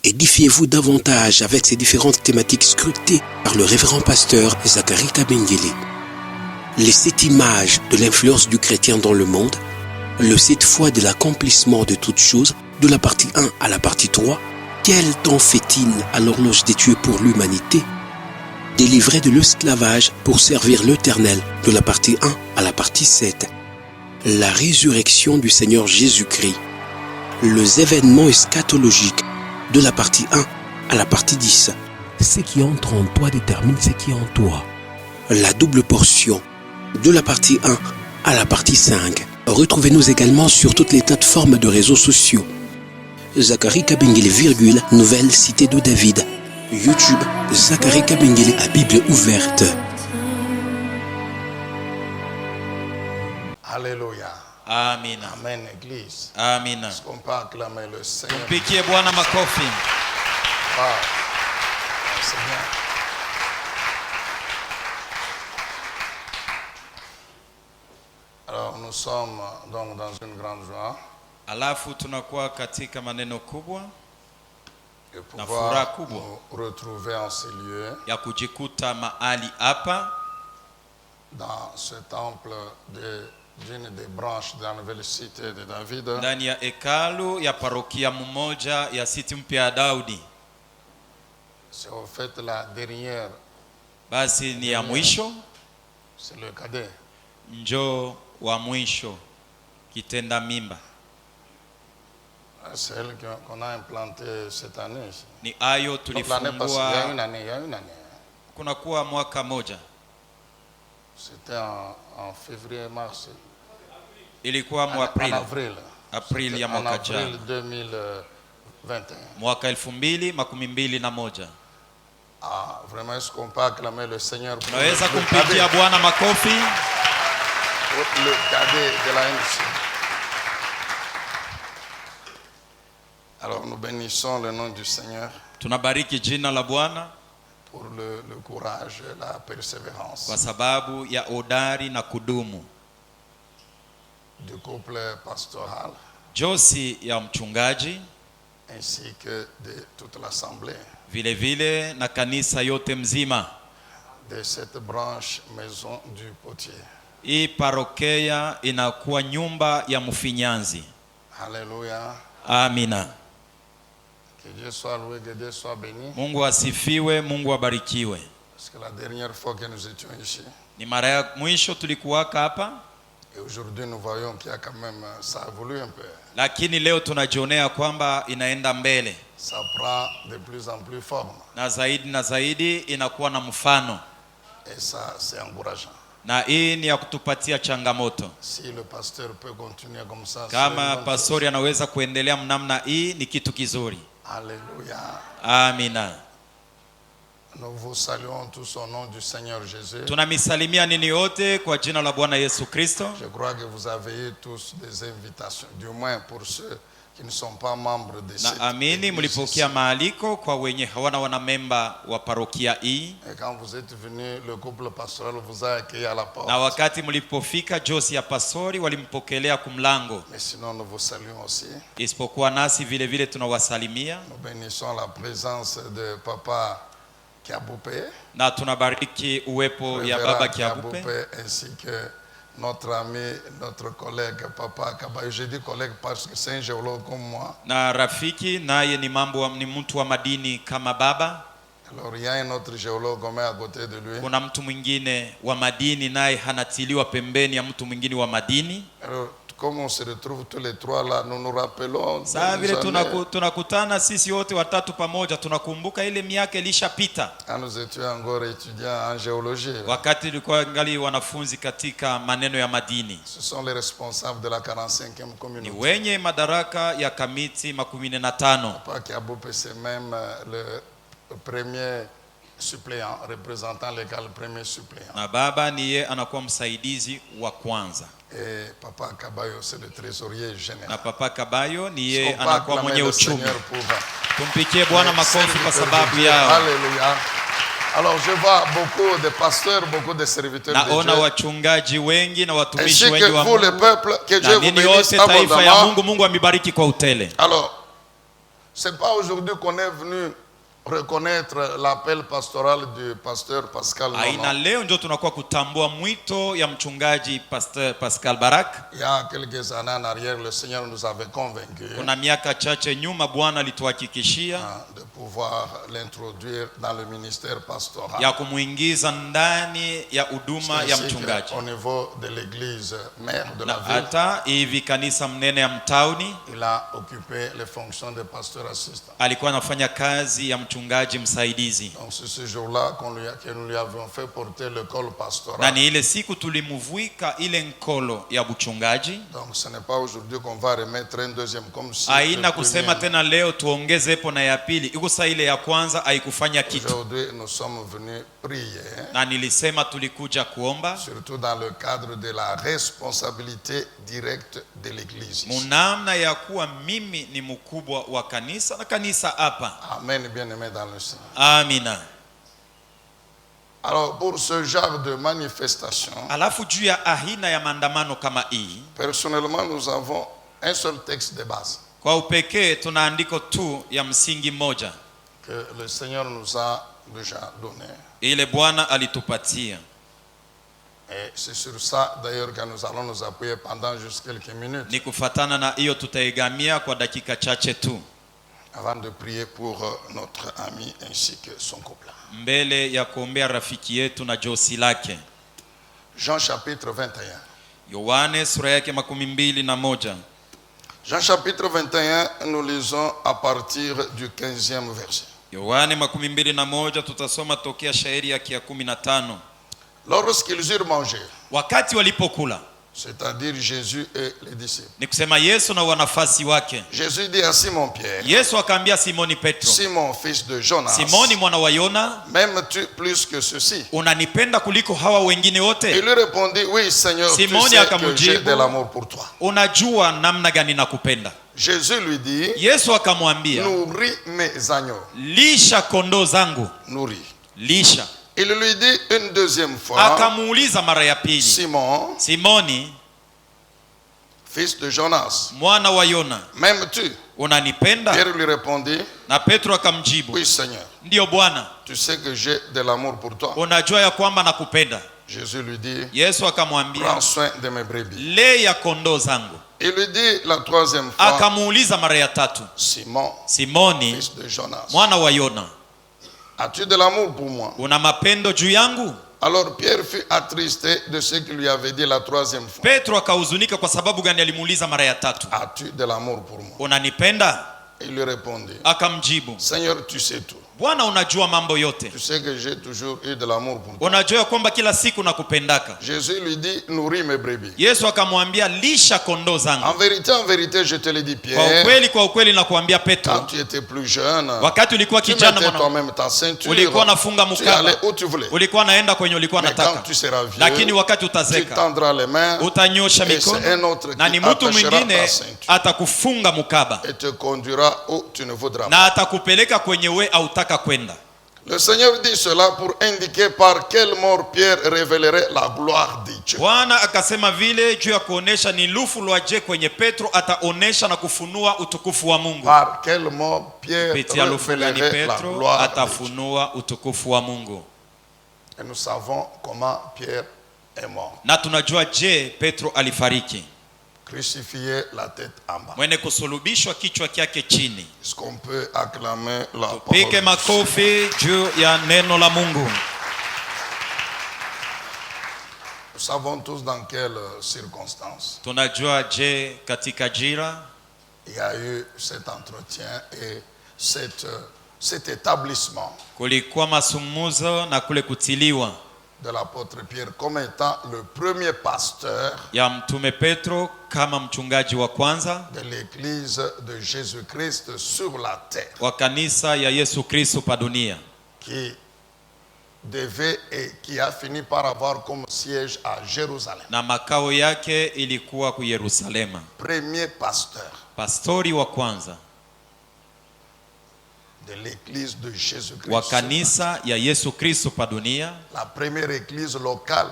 Édifiez-vous davantage avec ces différentes thématiques scrutées par le révérend pasteur Zacharie Kabengele. Les 7 images de l'influence du chrétien dans le monde, le 7 fois de l'accomplissement de toutes choses, de la partie 1 à la partie 3, quel temps fait-il à l'horloge des dieux pour l'humanité? Délivré de l'esclavage pour servir l'Éternel, de la partie 1 à la partie 7. La résurrection du Seigneur Jésus-Christ. Les événements eschatologiques, de la partie 1 à la partie 10. Ce qui entre en toi détermine ce qui est en toi. La double portion, de la partie 1 à la partie 5. Retrouvez-nous également sur toutes les plateformes de réseaux sociaux. Zacharie Kabengele, Nouvelle Cité de David. YouTube, Zacharie Kabengele à Bible ouverte. Alléluia. Amen. Amen, Église. Amen. Est-ce qu'on peut acclamer le Seigneur? Tumpigie Bwana makofi. Wow. C'est bien. Alors, nous sommes donc dans une grande joie Alafu tunakuwa katika maneno kubwa de na furaha pouvoir kubwa nous retrouver en ces lieux, ya kujikuta mahali hapa dans ce temple d'une des branches de la nouvelle cité de David. ndani ya hekalu ya parokia mmoja ya City mpya ya Daudi. C'est au fait la dernière, Basi ni ya mwisho, c'est le cadet. njoo wa mwisho, kitenda mimba. C'est elle qu'on a implantée cette année. Ni ayo Donc l'année passée, il y a tulifungua, une année. kunakuwa mwaka moja. C'était en février, mars. Ilikuwa mu En Aprili. avril. Aprili ya En mwaka avril jana. 2021. Mwaka 2021. Ah, vraiment, est-ce qu'on peut acclamer le Seigneur pour Tunaweza le kumpigia Bwana makofi cadet de la NC. Alors nous bénissons le nom du Seigneur tunabariki jina la Bwana pour le courage et la persévérance kwa sababu ya odari na kudumu. du couple pastoral Josi ya mchungaji ainsi que de toute l'assemblée vile vile na kanisa yote mzima. de cette branche maison du potier. Hii parokia inakuwa nyumba ya mfinyanzi. Alléluia. Amina. Que Dieu soit loué, que Dieu soit béni. Mungu asifiwe, Mungu abarikiwe. Parce que la dernière fois que nous étions ici, Ni mara ya mwisho tulikuwaka hapa, et aujourd'hui nous voyons qu'il y a quand même, ça a évolué un peu. lakini leo tunajionea kwamba inaenda mbele Ça prend de plus en plus forme. na zaidi inakuwa na mfano, Et ça, c'est encourageant. na hii ni ya kutupatia changamoto. Si le pasteur peut continuer comme ça, Kama c'est une bonne pastori anaweza kuendelea mnamna hii ni kitu kizuri. chose. Alléluia. Amina. Nous vous saluons tous au nom du Seigneur Jésus. Tunamisalimia nini yote kwa jina la Bwana Yesu Kristo. Je crois que vous avez eu tous des invitations, du moins pour ceux qui ne sont pas membres de cette Na amini église mlipokea ici. maaliko kwa wenye hawana wanamemba wa parokia hii, Et quand vous êtes venus, le couple pastoral vous a accueilli à la porte. na wakati mlipofika Josi ya pastori walimpokelea kumlango. Mais sinon, nous vous saluons aussi. Isipokuwa nasi vile vile tunawasalimia Nous bénissons la présence de Papa Kiaboupé, na tunabariki uwepo ya Révérend baba Kiabupe ainsi que notre ami, notre collègue Papa Kabayo. Je dis collègue parce que c'est un géologue comme moi. na rafiki, naye ni mtu wa madini kama baba. Alors il y a un autre géologue qu'on met à côté de lui. Kuna mtu mwingine wa madini naye hanatiliwa pembeni ya mtu mwingine wa madini. Alors comme on se retrouve tous les trois là, nous nous rappelons. Saa vile jamais, tunakutana sisi wote watatu pamoja, tunakumbuka ile miaka ilishapita quand nous étions encore étudiants en géologie. wakati tulikuwa ngali wanafunzi katika maneno ya madini. Ce sont les responsables de la 45e Ni communauté. wenye madaraka ya kamiti 15. Papa Kiaboupé, c'est même le premier suppléant, représentant légal, premier suppléant. Na baba niye anakuwa msaidizi wa kwanza, Et Papa Kabayo, c'est le trésorier général. na papa Kabayo niye Est-ce qu'on peut anakuwa acclamer mwenye le uchumi. Seigneur pour Tumpikie Bwana makofi kwa sababu yao. Alléluia. Alors je vois beaucoup de pasteurs, beaucoup de serviteurs de Naona Dieu. wachungaji wengi na watumishi Ainsi que wengi wa vous, le Mungu. peuple, que Dieu Na vous nini bénisse yote taifa ya abondamment. Mungu, Mungu amibariki kwa utele. Alors, C'est pas aujourd'hui qu'on est venu reconnaître l'appel pastoral du pasteur Pascal. Aina leo ndio tunakuwa kutambua mwito ya mchungaji Pastor Pascal Barak. Il y a quelques années en arrière, le Seigneur nous avait convaincus. Kuna miaka chache nyuma Bwana alituhakikishia de pouvoir l'introduire dans le ministère pastoral. ya kumuingiza ndani ya huduma ya mchungaji. Au niveau de l'église mère de la ville. Hata hivi kanisa mnene ya mtauni, il a occupé les fonctions de pasteur assistant. Alikuwa anafanya kazi ya mchungaji msaidizi. Donc c'est ce jour-là que nous lui avions fait porter le col pastoral. Na ni ile siku tulimuvwika ile nkolo ya mchungaji. Donc ce n'est pas aujourd'hui qu'on va remettre un deuxième comme si. Aina kusema tena leo tuongeze hapo na ya pili. Ikusa ile ya kwanza haikufanya kitu. Aujourd'hui nous sommes venus prier. Na nilisema tulikuja kuomba. Surtout dans le cadre de la responsabilité directe de l'église. Munamna ya kuwa mimi ni mkubwa wa kanisa na kanisa hapa. Amen, bien-aimé dans le Seigneur. Amina. Alors pour ce genre de manifestation, Alafu juu ya ahina ya maandamano kama hii, personnellement nous avons un seul texte de base kwa upekee tuna andiko tu ya msingi moja que le Seigneur nous a déjà donné. Ile Bwana alitupatia. Et c'est sur ça d'ailleurs que nous allons nous appuyer pendant juste quelques minutes. Ni kufatana na hiyo tutaigamia kwa dakika chache tu. Avant de prier pour notre ami ainsi que son couple. Mbele ya kuombea rafiki yetu na josi lake. Jean chapitre 21. Yohane sura yake 21. Jean chapitre 21, nous lisons à partir du 15e verset. Yohane 21 tutasoma tokea shairi yake ya 15. Lorsqu'ils eurent mangé, wakati walipokula, c'est-à-dire Jésus et les disciples. Ni kusema Yesu na wanafasi wake. Jésus dit à Simon Pierre. Yesu akaambia Simoni Petro. Simon fils de Jonas. Simoni mwana wa Yona. M'aimes-tu plus que ceci? Unanipenda kuliko hawa wengine wote? Il lui répondit, oui Seigneur, Simoni tu sais que j'ai de l'amour pour toi. Unajua namna gani nakupenda. Jésus lui dit. Yesu akamwambia. Nourris mes agneaux. Lisha kondoo zangu. Nourris. Lisha. Il lui dit une deuxième fois. Akamuuliza mara ya pili. Simon. Simoni. Fils de Jonas. Mwana wa Yona. M'aimes-tu? Unanipenda? Pierre lui répondit. Na Petro akamjibu. Oui Seigneur. Ndio Bwana. Tu sais que j'ai de l'amour pour toi. Unajua ya kwamba nakupenda. Jésus lui dit. Yesu akamwambia. Prends soin de mes brebis. Lea kondoo zangu. Il lui dit la troisième fois. Akamuuliza mara ya tatu. Simoni. Fils de Jonas. Mwana wa Yona. As-tu de l'amour pour moi? Una mapendo juu yangu? Alors Pierre fut attristé de ce qu'il lui avait dit la troisième fois. Petro akahuzunika kwa sababu gani alimuuliza mara ya tatu. As-tu de l'amour pour moi? Unanipenda? Il lui répondit. Akamjibu. Seigneur, tu sais tout. Bwana unajua mambo yote. Tu sais que j'ai toujours eu de l'amour pour toi. Unajua kwamba kila siku nakupendaka. Jésus lui dit, nourris mes brebis. Yesu akamwambia lisha kondoo zangu. En vérité, je te le dis Pierre. Kwa ukweli nakuambia Petro. Quand tu étais plus jeune, wakati ulikuwa kijana tu mettais toi-même ta ceinture. Ulikuwa unafunga mkanda. Tu allais où tu voulais. Ulikuwa naenda kwenye ulikuwa nataka. Quand tu seras vieux, lakini wakati utazeka, tu tendras les mains. Utanyosha mikono. Na ni mtu mwingine atakufunga mkaba. Et te conduira où tu ne voudras pas. Na atakupeleka kwenye we hautaka kwenda. Le Seigneur dit cela pour indiquer par quelle mort Pierre révélerait la gloire de Dieu. Bwana akasema vile juu ya kuonesha ni lufu lwaje kwenye Petro ataonesha na kufunua utukufu wa Mungu. Par quelle mort Pierre révélerait la gloire atafunua utukufu wa Mungu. Et nous savons comment Pierre est mort. Na tunajua je Petro alifariki. Crucifié, la tête en bas. Mwene kusulubishwa kichwa kyake chini. Est-ce qu'on peut acclamer la parole? Pike makofi juu ya neno la Mungu. Nous savons tous dans quelles circonstances. Tunajua je katika jira. Il y a eu cet entretien et cet établissement. Kulikuwa masumuzo na kule kutiliwa. De l'apôtre Pierre comme étant le premier pasteur ya mtume Petro kama mchungaji wa kwanza de l'église de Jésus-Christ sur la terre, wa kanisa ya Yesu Kristo pa dunia, qui devait et qui a fini par avoir comme siège à Jérusalem. Na makao yake ilikuwa ku Yerusalema. Premier pasteur, pastori wa kwanza de l'église de Jésus-Christ. Wa kanisa ya Yesu Kristo pa dunia. La première église locale.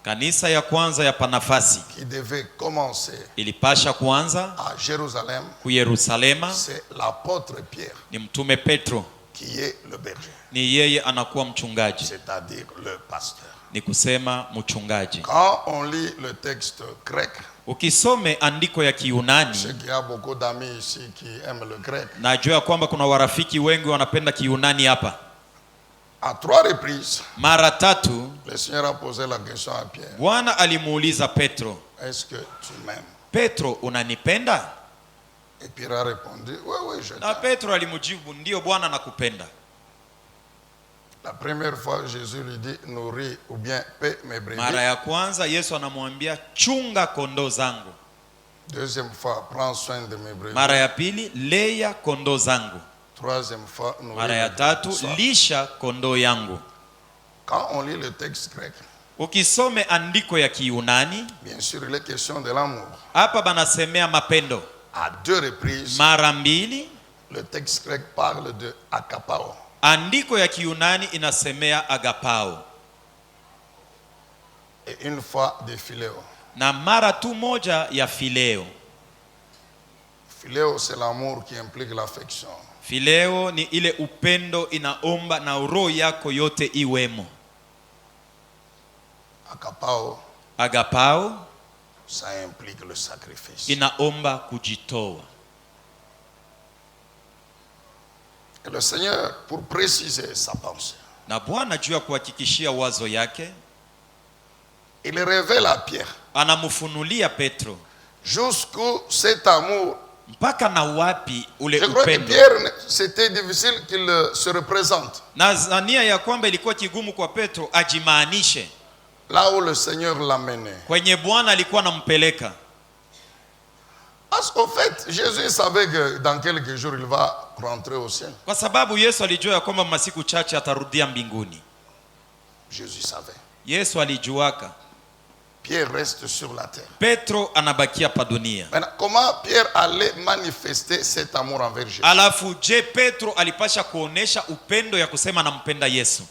Kanisa ya kwanza ya Panafasi qui devait commencer ilipasha kuanza à Jérusalem, ku Yerusalema c'est l'apôtre Pierre ni mtume Petro, qui est le berger, ni yeye anakuwa mchungaji, c'est-à-dire le pasteur. ni kusema mchungaji. Quand on lit le texte grec, Ukisome andiko ya je Kiyunani, sais qu'il y a beaucoup d'amis ici qui aiment le grec, najua kwamba kuna warafiki wengi wanapenda Kiyunani hapa. à 3 reprises, Mara 3 le Seigneur a posé la question à Pierre, Bwana alimuuliza Petro, est-ce que tu m'aimes? Petro, unanipenda? Et Pierre a répondu, oui, oui, je Na t'aime. Petro alimujibu, ndio Bwana nakupenda. La première fois, Jésus lui dit, nourris ou bien paie mes brebis. Mara ya kwanza Yesu anamwambia chunga kondoo zangu. Deuxième fois, prends soin de mes brebis. Mara ya pili lea kondoo zangu. Troisième fois, nourris Mara ya mes tatu brebis. lisha kondoo yangu. Quand on lit le texte grec, Ukisome andiko ya Kiyunani, bien sûr, il est question de l'amour. hapa banasemea mapendo. À 2 reprises, Mara mbili le texte grec parle de akapao. andiko ya Kiyunani inasemea agapao, Et une fois de phileo. na mara tu moja ya fileo. Phileo, c'est l'amour qui implique l'affection. Fileo ni ile upendo inaomba na roho yako yote iwemo. Akapao, Agapao ça implique le sacrifice. inaomba kujitoa. Et le Seigneur, pour préciser sa pensée, Na Bwana juu ya kuhakikishia wazo yake, il révèle à Pierre anamfunulia Petro jusqu'où cet amour. mpaka na wapi ule Je crois que upendo. Pierre, c'était difficile qu'il se représente. Nazania ya kwamba ilikuwa kigumu kwa Petro ajimaanishe Là où le Seigneur l'a mené. kwenye Bwana alikuwa anampeleka. Parce qu'au fait, Jésus savait que dans quelques jours, il va rentrer au ciel. Kwa sababu Yesu alijua ya kwamba masiku chache atarudia mbinguni. Jésus savait. Yesu alijuaka. Pierre reste sur la terre. Petro anabakia pa dunia. Maintenant, comment Pierre allait manifester cet amour envers Jésus? Alafu je Petro alipasha kuonesha upendo ya kusema nampenda Yesu?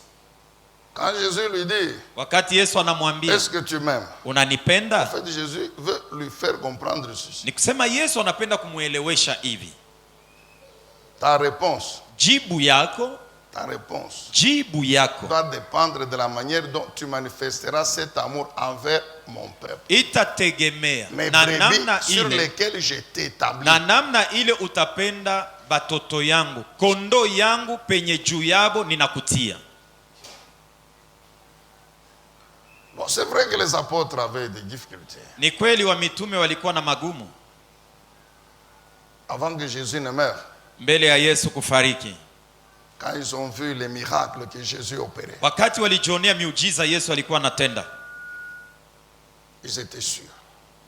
Quand Jésus lui dit, Wakati Yesu anamwambia est-ce que tu m'aimes? En unanipenda, fait, Jésus veut lui faire comprendre ceci. ni kusema Yesu anapenda kumuelewesha hivi, Ta réponse jibu yako doit dépendre de la manière dont tu manifesteras cet amour envers mon peuple. itategemea Mes na brebis namna sur ile, lesquelles je t'établis. na namna ile utapenda batoto yangu, kondoo yangu penye juu yabo ninakutia. Bon, c'est vrai que les apôtres avaient des difficultés. Ni kweli wa mitume walikuwa na magumu Avant que Jésus ne meure, mbele ya Yesu kufariki. quand ils ont vu les miracles que Jésus opérait, Wakati walijionea miujiza Yesu alikuwa anatenda, ils étaient sûrs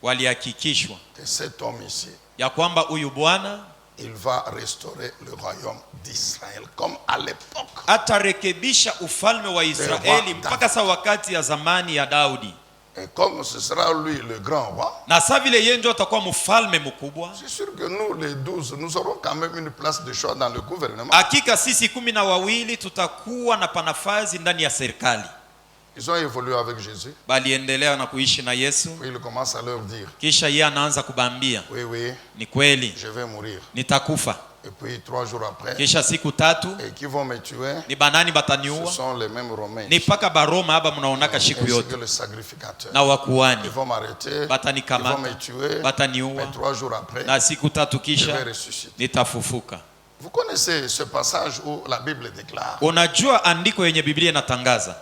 walihakikishwa que cet homme ici, ya kwamba huyu Bwana il va restaurer le royaume d'Israël comme à l'époque. atarekebisha ufalme wa Israeli mpaka sa wakati ya zamani ya Daudi. Et comme ce sera lui le grand roi, Na sa vile yeye ndio atakuwa mfalme mkubwa, c'est sûr que nous les 12, nous aurons quand même une place de choix dans le gouvernement. hakika sisi 12 tutakuwa na panafasi ndani ya serikali. Ils ont évolué avec Jésus. Baliendelea na kuishi na Yesu. Puis il commence à leur dire, Kisha yeye anaanza kubambia, oui, oui, ni kweli je vais mourir. nitakufa. Et puis 3 jours après, Kisha siku 3 et qui vont me tuer, ni banani ce bataniua? sont les mêmes Romains. Ni paka Baroma haba mnaonaka shiku Ainsi yote que le sacrificateur. na wakuani Ils vont m'arrêter, ils vont batanikamata, me tuer, bataniua, mais 3 jours après, na siku 3 je vais kisha ressusciter. nitafufuka. Vous connaissez ce passage où la Bible déclare, Unajua andiko yenye Biblia inatangaza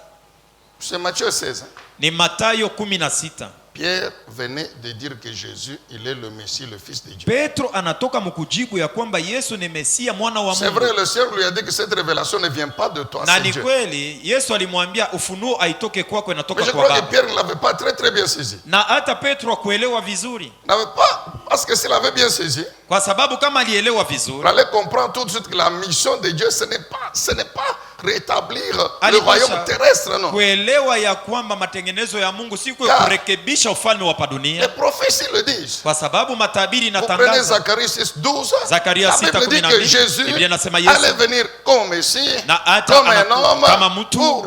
c'est Matthieu 16. ni Mathayo 16. Pierre venait de dire que Jésus, il est le Messie, le Fils de Dieu. Petro anatoka mkujibu ya kwamba Yesu ni Mesia, mwana wa C'est Mungu. vrai, le Seigneur lui a dit que cette révélation ne vient pas de toi, Na c'est ni Dieu. kweli Yesu alimwambia ufunuo aitoke kwako, Mais inatoka je kwa crois que Baba. Pierre ne l'avait pas très bien saisi. Na hata Petro akuelewa vizuri, N'avait pas, parce que s'il avait bien saisi, kwa sababu kama alielewa il vizuri allait comprendre tout de suite que la mission de Dieu, ce n'est pas rétablir le royaume terrestre, non. kuelewa ya kwamba matengenezo ya Mungu si kurekebisha ufalme wa dunia. Les prophéties le disent. Kwa sababu matabiri Vous prenez inatangaza. Zacharie 6:12. Zakaria La Bible dit que Jésus allait venir comme Messie, comme un homme, pour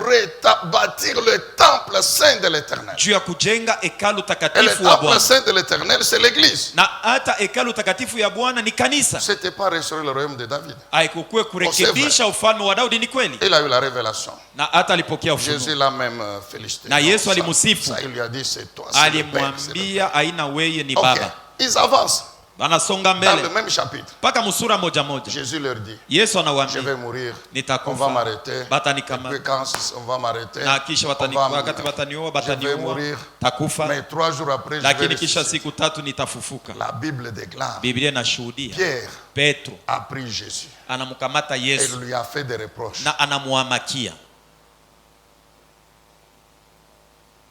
bâtir le temple saint de l'Éternel. juu ya kujenga hekalu Et le takatifu wa temple Bwana. saint de l'Éternel, c'est l'église. Na hata hekalu takatifu ya Bwana ni kanisa. C'était pas restaurer le royaume de David. Haikukuwe kurekebisha ufalme wa Daudi, ni kweli. Il a eu la révélation. Na hata alipokea Jésus ufunuo. l'a même félicité. Na Yesu alimusifu. Ça, il lui a dit, c'est toi, c'est le Père, c'est le Père. Alimwambia aina weye ni Ok, baba. ils avancent Wanasonga dans le mbele même chapitre. mpaka musura moja moja. Jésus leur dit, Yesu je anawaambia vais mourir, on va nitakufa, m'arrêter. Et batanikamata, puis quand on va m'arrêter, na kisha wakati wataniua, je vais bataniua, mourir. takufa, Mais 3 jours après, je vais lakini kisha ressusciter. siku tatu nitafufuka. La Bible déclare, Biblia inashuhudia Pierre Petro a pris Jésus anamkamata et Yesu lui a fait des reproches. na anamuamakia.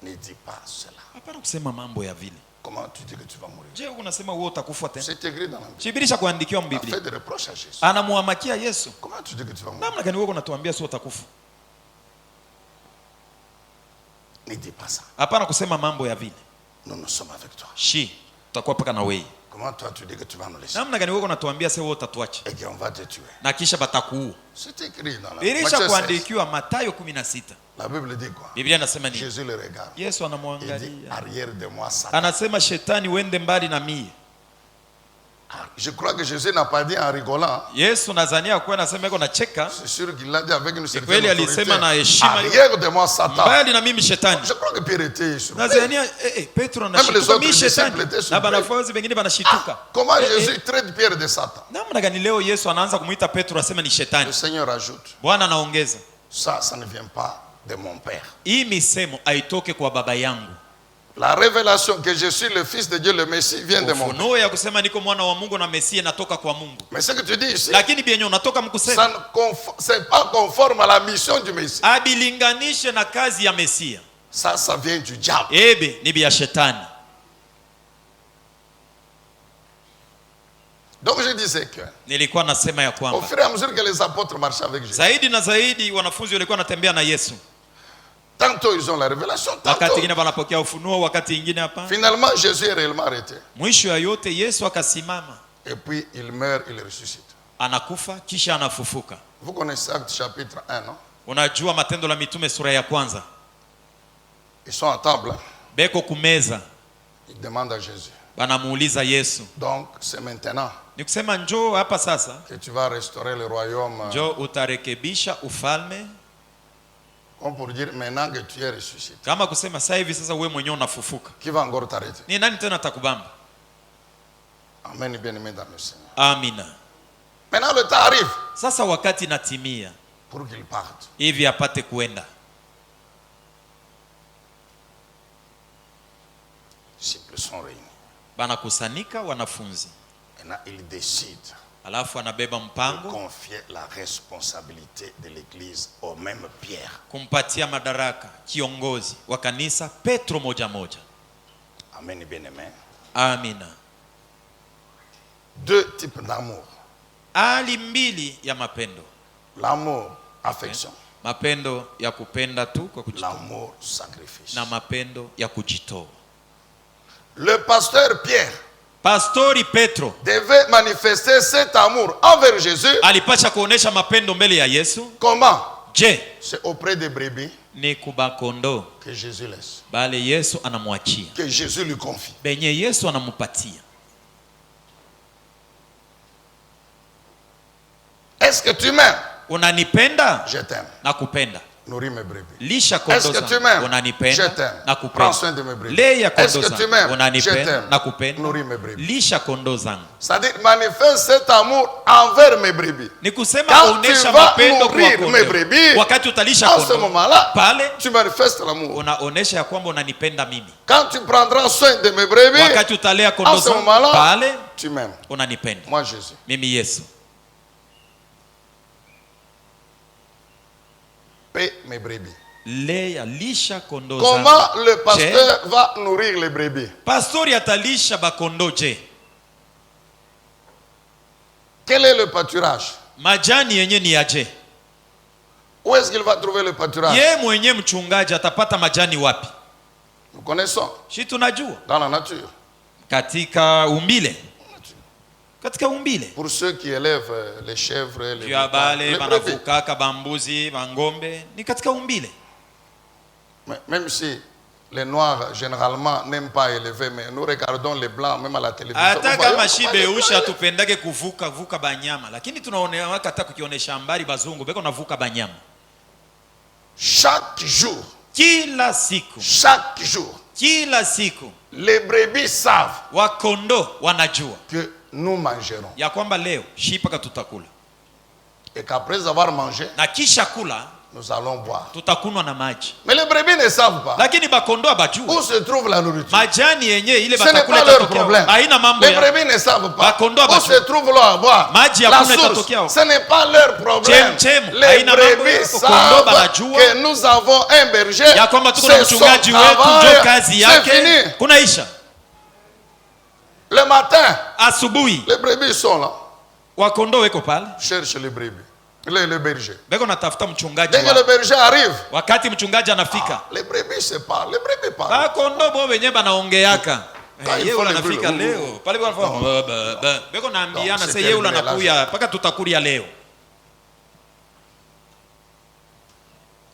Ne dis pas cela. Hapana kusema mambo ya vile. Comment tu dis que tu vas mourir? Je, unasema wewe utakufa tena? C'est écrit dans la Bible. Shibirisha kuandikiwa Il a mbiblia. fait des reproches à Jésus. Anamuamakia Yesu. Comment tu dis que tu vas mourir? Namna gani wewe unatuambia sio utakufa? Ne dis pas ça. Hapana kusema mambo ya vile. Nous sommes avec toi. Shi, tutakuwa paka na wewe. Comment toi tu dis que tu vas nous laisser? Namna gani wewe unatuambia sasa wewe utatuacha? Et qu'on va te tuer. Na kisha batakuua. C'est écrit dans la Birisha Matthieu 16. kuandikiwa Mathayo 16. La Bible dit quoi? Biblia inasema nini? Jésus le regarde. Yesu Il dit, anamwangalia. arrière de moi, Satan. Anasema shetani uende mbali na mie. Je crois que Jésus n'a pas dit en rigolant. Yesu nadhania kwa anasema yuko nacheka. C'est sûr qu'il l'a dit avec une certaine Kweli autorité. alisema na heshima. Arrière de moi, Satan. Mbali na mimi shetani. Je crois que Pierre était surpris. Nadhania Petro Même les anashituka autres mimi disciples shetani. étaient Na surpris. wanafunzi wengine wanashituka. Comment Jésus traite Pierre de Satan? Namna gani leo Yesu anaanza kumuita Petro asema ni Le shetani. Seigneur ajoute, Bwana anaongeza. ça ne vient pas de mon Père. Hii misemo haitoke kwa baba yangu. La révélation que je suis le Fils de Dieu, le Messie, vient de mon Père. Ufunuo ya kusema niko mwana wa Mungu na Mesia natoka kwa Mungu. Mais ce que tu dis ici, Lakini bienyo unatoka mkusema. ça n'est pas conforme à la mission du Messie. Abilinganishe na kazi ya Mesia. Ça vient du diable. Ebe ni bia shetani. Donc je disais que, Nilikuwa nasema ya au kwamba fur et à mesure que les apôtres marchaient avec Jésus, zaidi na zaidi wanafunzi walikuwa wanatembea na Yesu. tantôt ils ont la révélation, Wakati tantôt. ingine wanapokea ufunuo, wakati ingine hapa. Finalement, Jésus est réellement arrêté. Mwisho ya yote Yesu akasimama, Et puis il meurt, il ressuscite. anakufa kisha anafufuka. Vous connaissez Actes chapitre 1, non? Unajua Matendo la Mitume sura ya kwanza. Ils sont à table, hein? Beko kumeza, Ils demandent à Jésus. banamuuliza Yesu. Donc c'est maintenant Ni kusema njoo hapa sasa, que tu vas restaurer le royaume. njoo utarekebisha ufalme. Comme pour dire maintenant que tu es ressuscité. Kama kusema sasa hivi sasa wewe mwenyewe unafufuka. Qui va encore t'arrêter? Ni nani tena atakubamba? Amen, bien-aimé dans le Seigneur. Amina. Maintenant le temps arrive Sasa wakati natimia pour qu'il parte. hivi apate kuenda. Les disciples sont réunis. Banakusanika wanafunzi. Maintenant il décide Alafu anabeba de mpango confier la responsabilité de l'église au même Pierre. kumpatia madaraka kiongozi wa kanisa Petro moja moja. Amen, bien-aimé. Amina. Deux types d'amour. Hali mbili ya mapendo. L'amour, affection. Mapendo ya kupenda tu kwa kujitoa L'amour, sacrifice. na mapendo ya kujitoa. Le pasteur Pierre Pastori Petro devait manifester cet amour envers Jésus. alipasha kuonesha mapendo mbele ya Yesu. Comment? Je, C'est auprès des brebis ni kubakondo que Jésus laisse. bale Yesu anamwachia, Que Jésus lui confie. benye Yesu anamupatia. Est-ce que tu m'aimes? Unanipenda? Je t'aime. Nakupenda. Nourris mes brebis. Lisha Est-ce kondoo que tu zangu. m'aimes? Je Unanipenda? t'aime. Nakupenda. Prends soin de mes brebis. Leya Est-ce kondoo que tu zangu. m'aimes? Je Unanipenda? t'aime. Nakupenda. Nourris mes brebis. Lisha kondoo zangu. C'est-à-dire manifeste cet amour envers mes brebis. Ni kusema Quand onesha tu vas mapendo kwa nourrir mes kondoo. brebis, Wakati utalisha en ce kondoo moment-là, pale tu manifestes l'amour. unaonesha ya kwamba unanipenda mimi. Quand tu prendras soin de mes brebis, Wakati utalea kondoo en ce zangu moment-là, pale tu m'aimes. unanipenda. Moi, Jésus. Mimi Yesu. Paie mes brebis. Leya lisha kondoo zangu. Comment le pasteur va nourrir les brebis? Pastori atalisha bakondoo je? Quel est le pâturage? Majani yenye ni aje? Où est-ce qu'il va trouver le pâturage? Yeye mwenye mchungaji atapata majani wapi? Nous connaissons. Si tunajua. Dans la nature. Katika umbile. Katika umbile. Pour ceux qui élèvent les chèvres, les brebis, banavukaka bambuzi, bangombe, ni katika umbile. Même si les noirs généralement n'aiment pas élever, mais nous regardons les blancs même à la télévision. Hata kama shibeusha tupendage kuvuka banyama, lakini tunaona hata kukionyesha habari bazungu beko navuka banyama. Chaque jour. Kila siku. Chaque jour. Kila siku. Les brebis savent. Wakondo wanajua. Que nous mangerons. Ya kwamba leo shipaka tutakula. Et qu'après avoir mangé, na kisha kula, nous allons boire. Tutakunwa na maji. Mais les brebis ne savent pas. Lakini bakondo abajua. Où se trouve la nourriture? Majani yenye ile batakula. Ce n'est pas leur problème. Haina mambo ya. Les brebis ne savent pas. Bakondo où se trouve l'eau à boire? Maji la source. Ce n'est pas leur problème. Les brebis savent que nous avons un berger. Ya kwamba tuko na mchungaji wetu ndio kazi yake. Kunaisha. Le matin, asubuhi, les brebis sont là. Wakondo weko pale. Cherche les brebis. Le berger. Beko natafuta mchungaji. Dès que le berger arrive, wakati mchungaji anafika, les brebis se parlent. Les brebis parlent. Wakondo bo wenyewe banaongeaka. Yeye unafika leo. Pale wanafanya beko naambiana sasa yeye unanakuya paka tutakulia leo.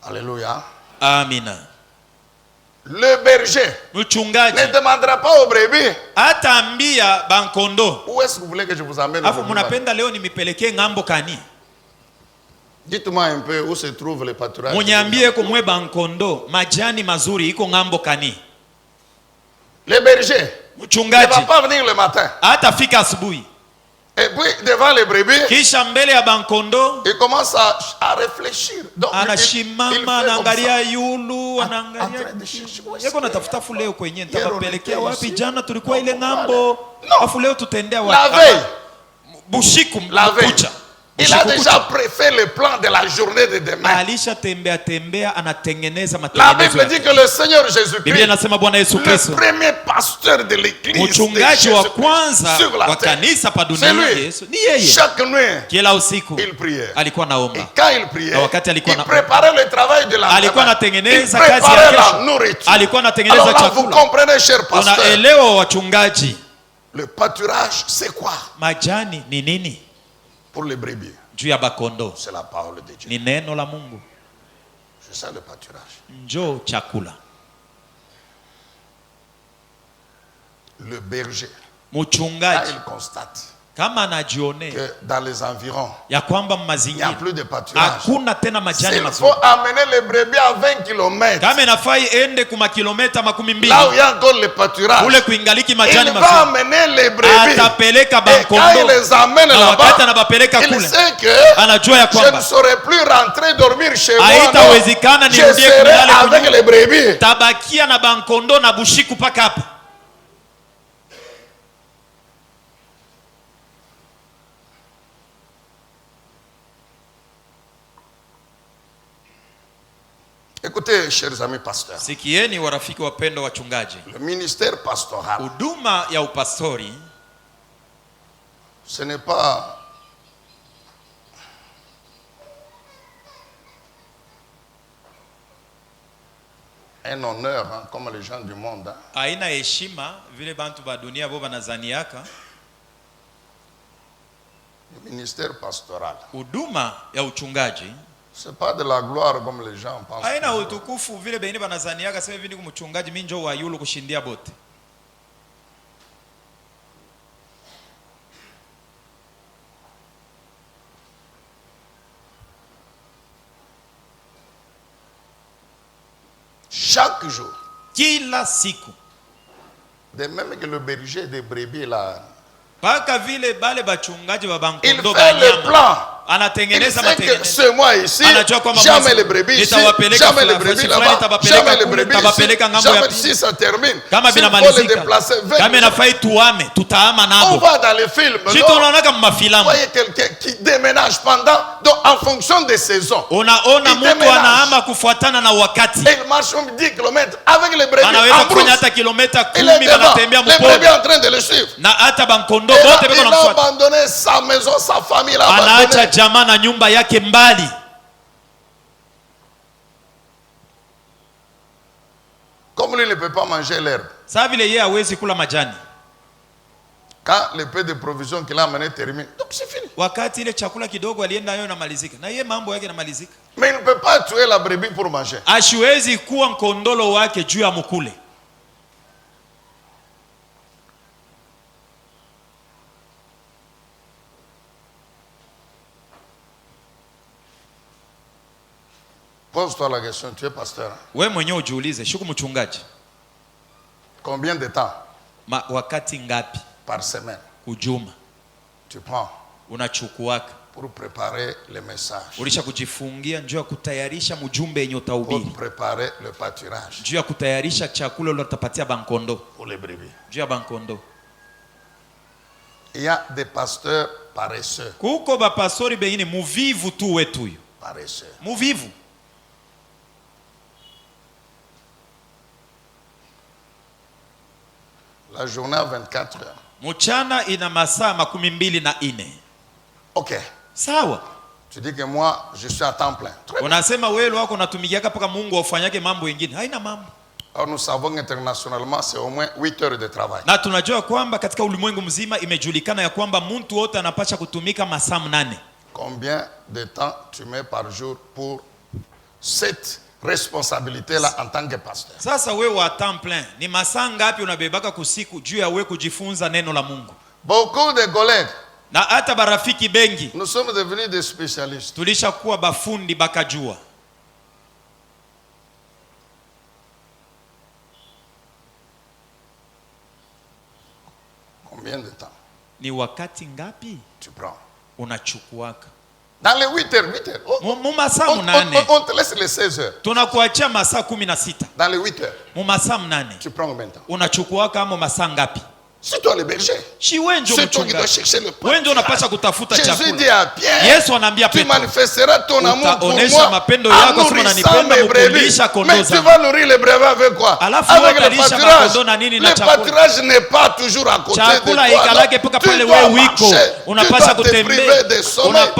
Alléluia. Amina. Le berger mchungaji ne demandera pas aux brebis. Ataambia bankondo. Où est-ce que vous voulez que je vous amène? Afu mnapenda leo nimipelekee ngambo kani? Dites-moi un peu où se trouve le pâturage. Munyambie ko mwe bankondo majani mazuri iko ngambo kani? Le berger mchungaji ne va pas venir le matin. Atafika asubuhi. Et puis devant les brebis, kisha mbele ya bankondo, il commence à réfléchir. Donc anashimama anaangalia yulu, anaangalia yako natafuta fuleo kwenye nitapelekea wapi? Jana tulikuwa ile ngambo, afu leo tutendea wapi? Bushiku mkucha. Il a déjà préfait le plan de la journée de demain. Alisha tembea anatengeneza matengenezo. La Bible dit que le Seigneur Jésus-Christ, Biblia inasema Bwana Yesu Kristo, le premier pasteur de l'église, mchungaji wa kwanza wa kanisa pa dunia, Yesu ni yeye. Chaque nuit, kila usiku il priait. Alikuwa naomba. Et quand il priait, wakati alikuwa il préparait le travail de la alikuwa anatengeneza kazi ya kesho. Alikuwa anatengeneza chakula. Vous comprenez, cher pasteur? Unaelewa wachungaji? Le pâturage c'est quoi? Majani ni nini? Pour les brebis. Juu ya bakondo. C'est la parole de Dieu. Ni neno la Mungu. C'est ça le pâturage. Njoo chakula. Le berger, mchungaji, il constate kama anajione que dans les environs, ya kwamba il n'y a plus de pâturage. Hakuna tena majani mazuri. Il faut amener les brebis à 20 km. Kama inafai ende kuma kilomita 12. Là où il y a encore le pâturage. Kule kuingaliki majani mazuri. Il va amener les brebis. Atapeleka bankondo. Et quand il les amène là-bas, il sait que anajua ya kwamba je ne saurais plus rentrer dormir chez moi. Haitawezekana nirudie kulala avec les brebis. Tabakia na bankondo na bushiku paka hapa. Écoutez, chers amis pasteurs. Sikieni warafiki wapendo wachungaji. Le ministère pastoral. Huduma ya upastori ce n'est pas un honneur hein, comme les gens du monde. Haina heshima vile bantu ba dunia bo banazaniaka. Le ministère pastoral. Huduma ya uchungaji c'est pas de la gloire comme les gens pensent. Haina utukufu vile bengine banazaniaka sema hivi ni kumchungaji mimi njoo wa yulu kushindia bote. Chaque jour. Kila siku. De même que le berger des brebis là. Paka vile bale bachungaji wa bankondo banyama. Il fait le plan. Anatengeneza matengenezo. Ce mois ici, jamais les brebis ici, jamais les brebis là-bas, jamais les brebis ici, jamais si ça termine. S'il faut les déplacer, on va dans les films. Vous voyez quelqu'un qui déménage donc en fonction des saisons. Il déménage. Et il marche 10 km avec les brebis en brousse. Il est devant, les brebis en train de le suivre. Il a abandonné sa maison, sa famille là-bas. Jamaa na nyumba yake mbali. comme lui ne peut pas manger l'herbe. Sawa vile yeye hawezi kula majani. Quand le peu de provisions qu'il a amené termine, donc c'est fini. Wakati ile chakula kidogo alienda nayo namalizika. Na yeye mambo yake namalizika. Mais il ne peut pas tuer la brebis pour manger. Ashiwezi kuwa mkondolo wake juu ya mkule. Pose-toi la question, tu es pasteur. Wewe mwenyewe ujiulize, shuku mchungaji. Combien de temps? Wakati ngapi par semaine kujuma tu prends unachukuaka pour préparer le message, ulisha kujifungia njoo ya kutayarisha mjumbe yenye utahubiri, pour préparer le pâturage, njoo ya kutayarisha chakula lotapatia bankondo pour les brebis. njoo ya bankondo. Il y a des pasteurs paresseux. Kuko ba pastori bengine muvivu tu wetu huyo. Paresseux. Muvivu. La journée a 24 heures. Mchana ina masaa 24. OK. Sawa. Tu dis que moi je suis à temps plein. Unasema wewe wako unatumikiaka paka Mungu aufanyake mambo mengine. Haina mambo. Or nous savons internationalement c'est au moins 8 heures de travail. Na tunajua kwamba katika ulimwengu mzima imejulikana ya kwamba mtu wote anapaswa kutumika masaa 8. Combien de temps tu mets par jour pour cette responsabilité là en tant que pasteur? Sasa wewe wa temps plein ni masaa ngapi unabebaka kusiku juu ya wewe kujifunza neno la Mungu? Beaucoup de collègues, na hata barafiki bengi, nous sommes devenus des spécialistes. Tulishakuwa bafundi bakajua. Combien de temps? Ni wakati ngapi tu prends? Unachukuaka? Dans les 8 heures, 8 heures. On te laisse les 16 heures. Tunakuachia masaa 16. Dans les 8 heures. Mu masaa 8. Tu prends combien de temps? Unachukuaka ama masaa ngapi? C'est toi le berger. C'est toi qui dois chercher le pain. Jésus dit à Pierre, tu manifesteras ton amour pour moi en nourrissant mes brebis. Mais tu vas nourrir les brebis avec quoi? Avec le pâturage. Le pâturage n'est pas toujours à côté de toi. Tu dois marcher. Tu dois te priver de sommeil.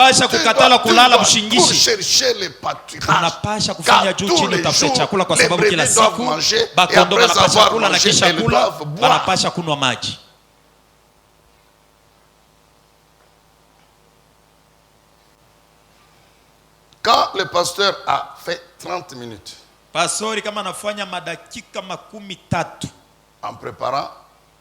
Tu dois pour chercher le pâturage. Car tous les jours, les brebis doivent manger. Et après avoir mangé, elles doivent boire. Quand le pasteur a fait 30 minutes pastori kama anafanya madakika 13 en préparant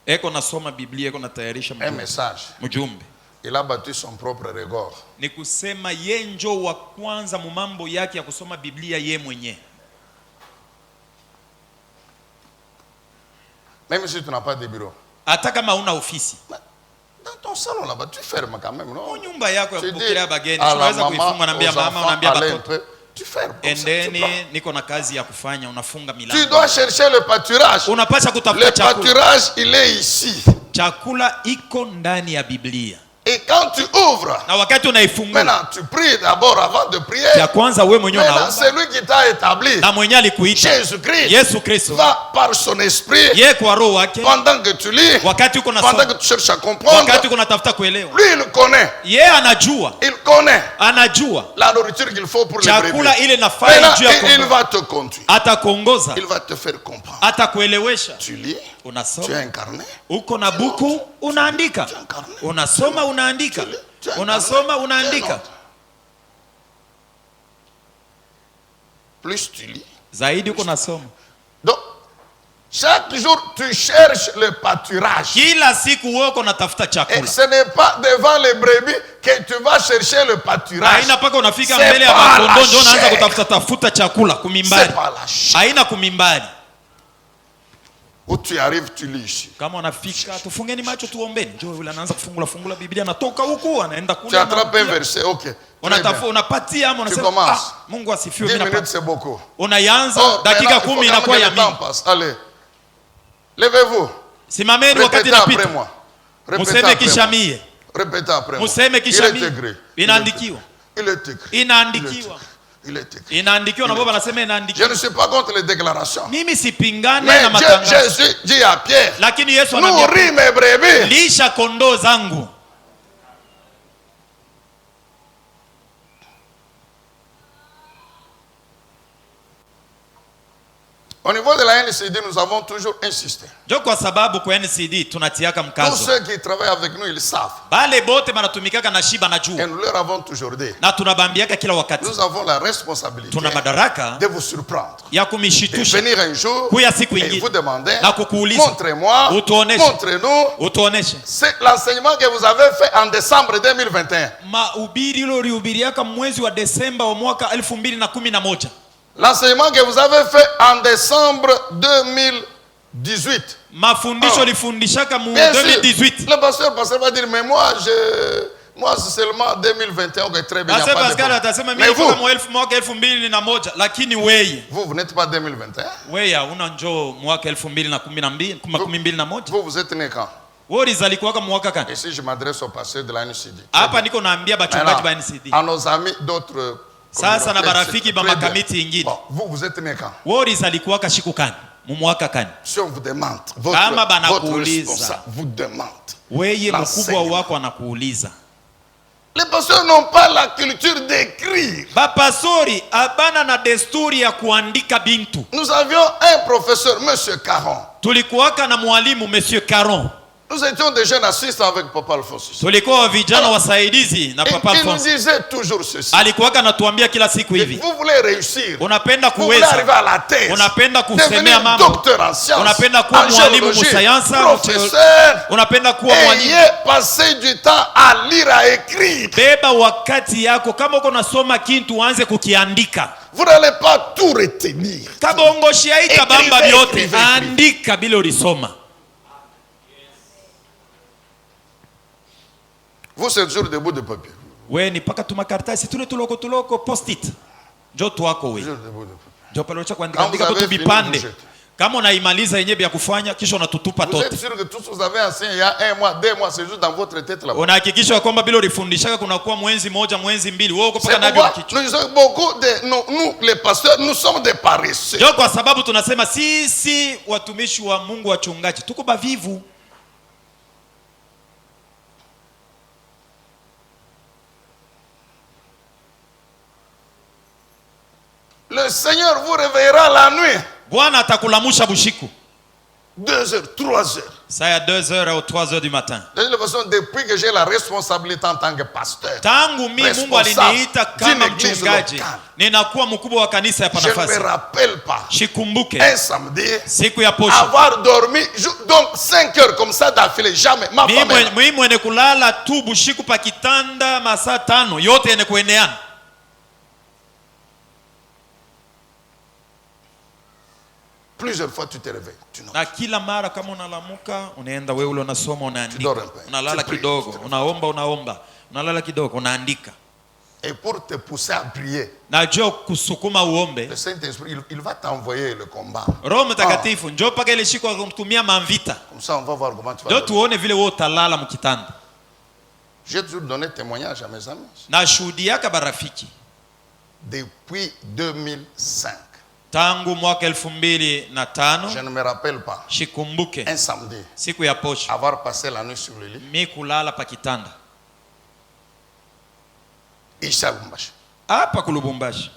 eko nasoma Biblia, eko natayarisha un message, mjumbe, il a battu son propre record. Ni kusema yenjo wa kwanza mu mambo yake ya kusoma Biblia ye mwenye. Même si tu n'as pas de bureau. Hata kama una ofisi. Dans ton salon là-bas, tu fermes quand même, non? Nyumba yako ya kupokelea bageni, tunaweza kuifunga, naambia mama, naambia batoto. Tu fermes. Endeni niko na kazi ya kufanya, unafunga milango. Tu dois chercher le pâturage. Unapaswa kutafuta chakula. Le pâturage, il est ici. Chakula iko ndani ya Biblia. Et quand tu ouvres, na wakati unaifungua, maintenant tu pries d'abord avant de prier. Ya kwanza wewe mwenyewe unaomba. C'est lui qui t'a établi. Na mwenyewe alikuita. Jésus-Christ. Yesu Kristo. Va par son esprit. Yeye kwa roho wake. Pendant que tu lis. Wakati uko nasoma. Pendant que tu cherches à comprendre. Wakati uko natafuta kuelewa. Lui il connaît. Yeye anajua. Il connaît. Anajua. La nourriture qu'il faut pour les brebis. Chakula ile nafaa juu ya kondoo. Il va te conduire. Atakuongoza. Il va te faire comprendre. Atakuelewesha. Tu lis. Unasoma. Tu es incarné. Uko na buku unaandika. Unasoma unaandika. Unasoma unaandika. Plus tu lis, zaidi uko nasoma. Donc chaque jour tu cherches le pâturage. Kila siku wewe uko natafuta chakula. Et ce n'est pas devant les brebis que tu vas chercher le pâturage. Haina paka unafika mbele ya kondoo ndio unaanza kutafuta chakula kumimbari. Haina kumimbari. Où tu arrives, tu lis ici. Kama unafika tufungeni macho tuombeni. Njoo yule anaanza kufungula Biblia, anatoka huku anaenda kule. Tu attrapes un verset, OK. Unapatia ama unasema Mungu asifiwe, mimi 10 minutes c'est beaucoup. Unaanza dakika 10 inakuwa ya mingi. Allez. Levez-vous. Simameni wakati inapita. Museme kisha mie. Répétez après moi. Museme kisha mie. Inaandikiwa. Il est écrit. Inaandikiwa. Il est écrit. Inaandikiwa na baba anasema inaandikiwa. Je ne suis pas contre les déclarations. Mimi sipingane na matangazo. Mais Jésus dit à Pierre, lakini Yesu anambia, nourris mes brebis. Lisha kondoo zangu. Au niveau de la NCD, nous avons toujours insisté. Ndio kwa sababu kwa NCD tunatiaka mkazo. Tous ceux qui travaillent avec nous, ils savent. Bale bote banatumikaka na shiba na juu. Et nous leur avons toujours dit. Na tunabambiaka kila wakati. Nous avons la responsabilité. Tuna madaraka de vous surprendre. Ya kumishitusha. De venir un jour et vous demander. Na kukuuliza. Montrez-moi. Montrez-nous. Utuoneshe. C'est l'enseignement que vous avez fait en décembre 2021. Mahubiri ulihubiriaka mwezi wa Desemba wa mwaka 2011. L'enseignement que vous avez fait en décembre 2018. Mafundisho lifundishaka mu 2018. Le pasteur va dire mais moi c'est seulement 2021 que très bien. Mais vous lakini wewe vous n'êtes pas 2021. Wewe una njoo mwaka 2012. Vous êtes né quand? Et si je m'adresse au pasteur de la NCD. Hapa niko naambia bachungaji ba NCD. À nos amis d'autres. Sasa na barafiki ba makamiti ingine. Vous êtes né quand? Wewe zalikuwa kashiku kani? Mu mwaka kani? Si on vous demande, votre responsable vous demande. Wewe mkubwa wako anakuuliza. Les pasteurs n'ont pas la culture d'écrire. Bapastori abana na desturi ya kuandika bintu. Nous avions un professeur, monsieur Caron. Tulikuwaka na mwalimu monsieur Caron. Nous étions des jeunes assistants avec Papa Alphonse. Tulikuwa vijana wasaidizi na Papa Alphonse. Il nous disait toujours ceci. Alikuwaka anatuambia kila siku hivi. Vous voulez réussir. Unapenda kuweza. Vous voulez arriver à la thèse. Unapenda kusemea mambo. Docteur en sciences. Unapenda kuwa mwalimu msayansa. Professeur. Unapenda kuwa mwalimu. Ayez passé du temps à lire, à écrire. Beba wakati yako kama uko nasoma kitu uanze kukiandika. Vous n'allez pas tout retenir. Kabongoshi haitabamba vyote. Andika bila ulisoma. Vous c'est toujours des bouts de papier. We ni paka tumakartasi tule tuloko post-it. Njoo tu wako we. Njoo pale unacha kuandika tu vipande. Kama unaimaliza yenyewe ya kufanya kisha unatutupa tote. Vous êtes sûr que tout ce que vous avez enseigné il y a 1 mois, 2 mois, c'est juste dans votre tête là. Unahakikisha kwamba bila ulifundishaka kuna kuwa mwezi moja, mwezi mbili. Wewe uko paka navyo kichwa. Nous les pasteurs, nous sommes des paresseux. Njoo kwa sababu tunasema sisi watumishi wa Mungu wachungaji tuko bavivu. Le Seigneur vous réveillera la nuit. Bwana atakulamusha bushiku. 2 heures, 3 heures. Ça y a 2 heures ou 3 heures du matin. De toute façon, depuis que j'ai la responsabilité en tant que pasteur. Tangu mimi Mungu aliniita kama mchungaji. Ninakuwa mkubwa wa kanisa hapa nafasi. Je ne me rappelle pas. Shikumbuke. Un samedi. Siku ya posho. Avoir dormi donc 5 heures comme ça d'affilée jamais. Ma femme. Mimi mwenye kulala tu bushiku pa kitanda masaa 5 yote yenye kueneana. Plusieurs fois tu te réveilles. Na kila mara kama unalamuka unaenda wewe ule unasoma unaandika. Unalala kidogo, unaomba. Unalala kidogo, unaandika. Et pour te pousser à prier. Na njoo kusukuma uombe. Le Saint-Esprit il va t'envoyer le combat. Roho Mtakatifu njoo paka ile siku akutumia mavita. Comme ça on va voir comment tu vas. Njoo tuone vile wewe utalala mkitanda. J'ai toujours donné témoignage à mes amis. Na shuhudiaka barafiki. Depuis 2005. Tangu mwaka 2005. Je ne me rappelle pas. Shikumbuke. Un samedi. Siku ya posho. Avoir passé la nuit sur le lit. Mimi kulala pa kitanda. Isha Lubumbashi. Hapa kulubumbashi.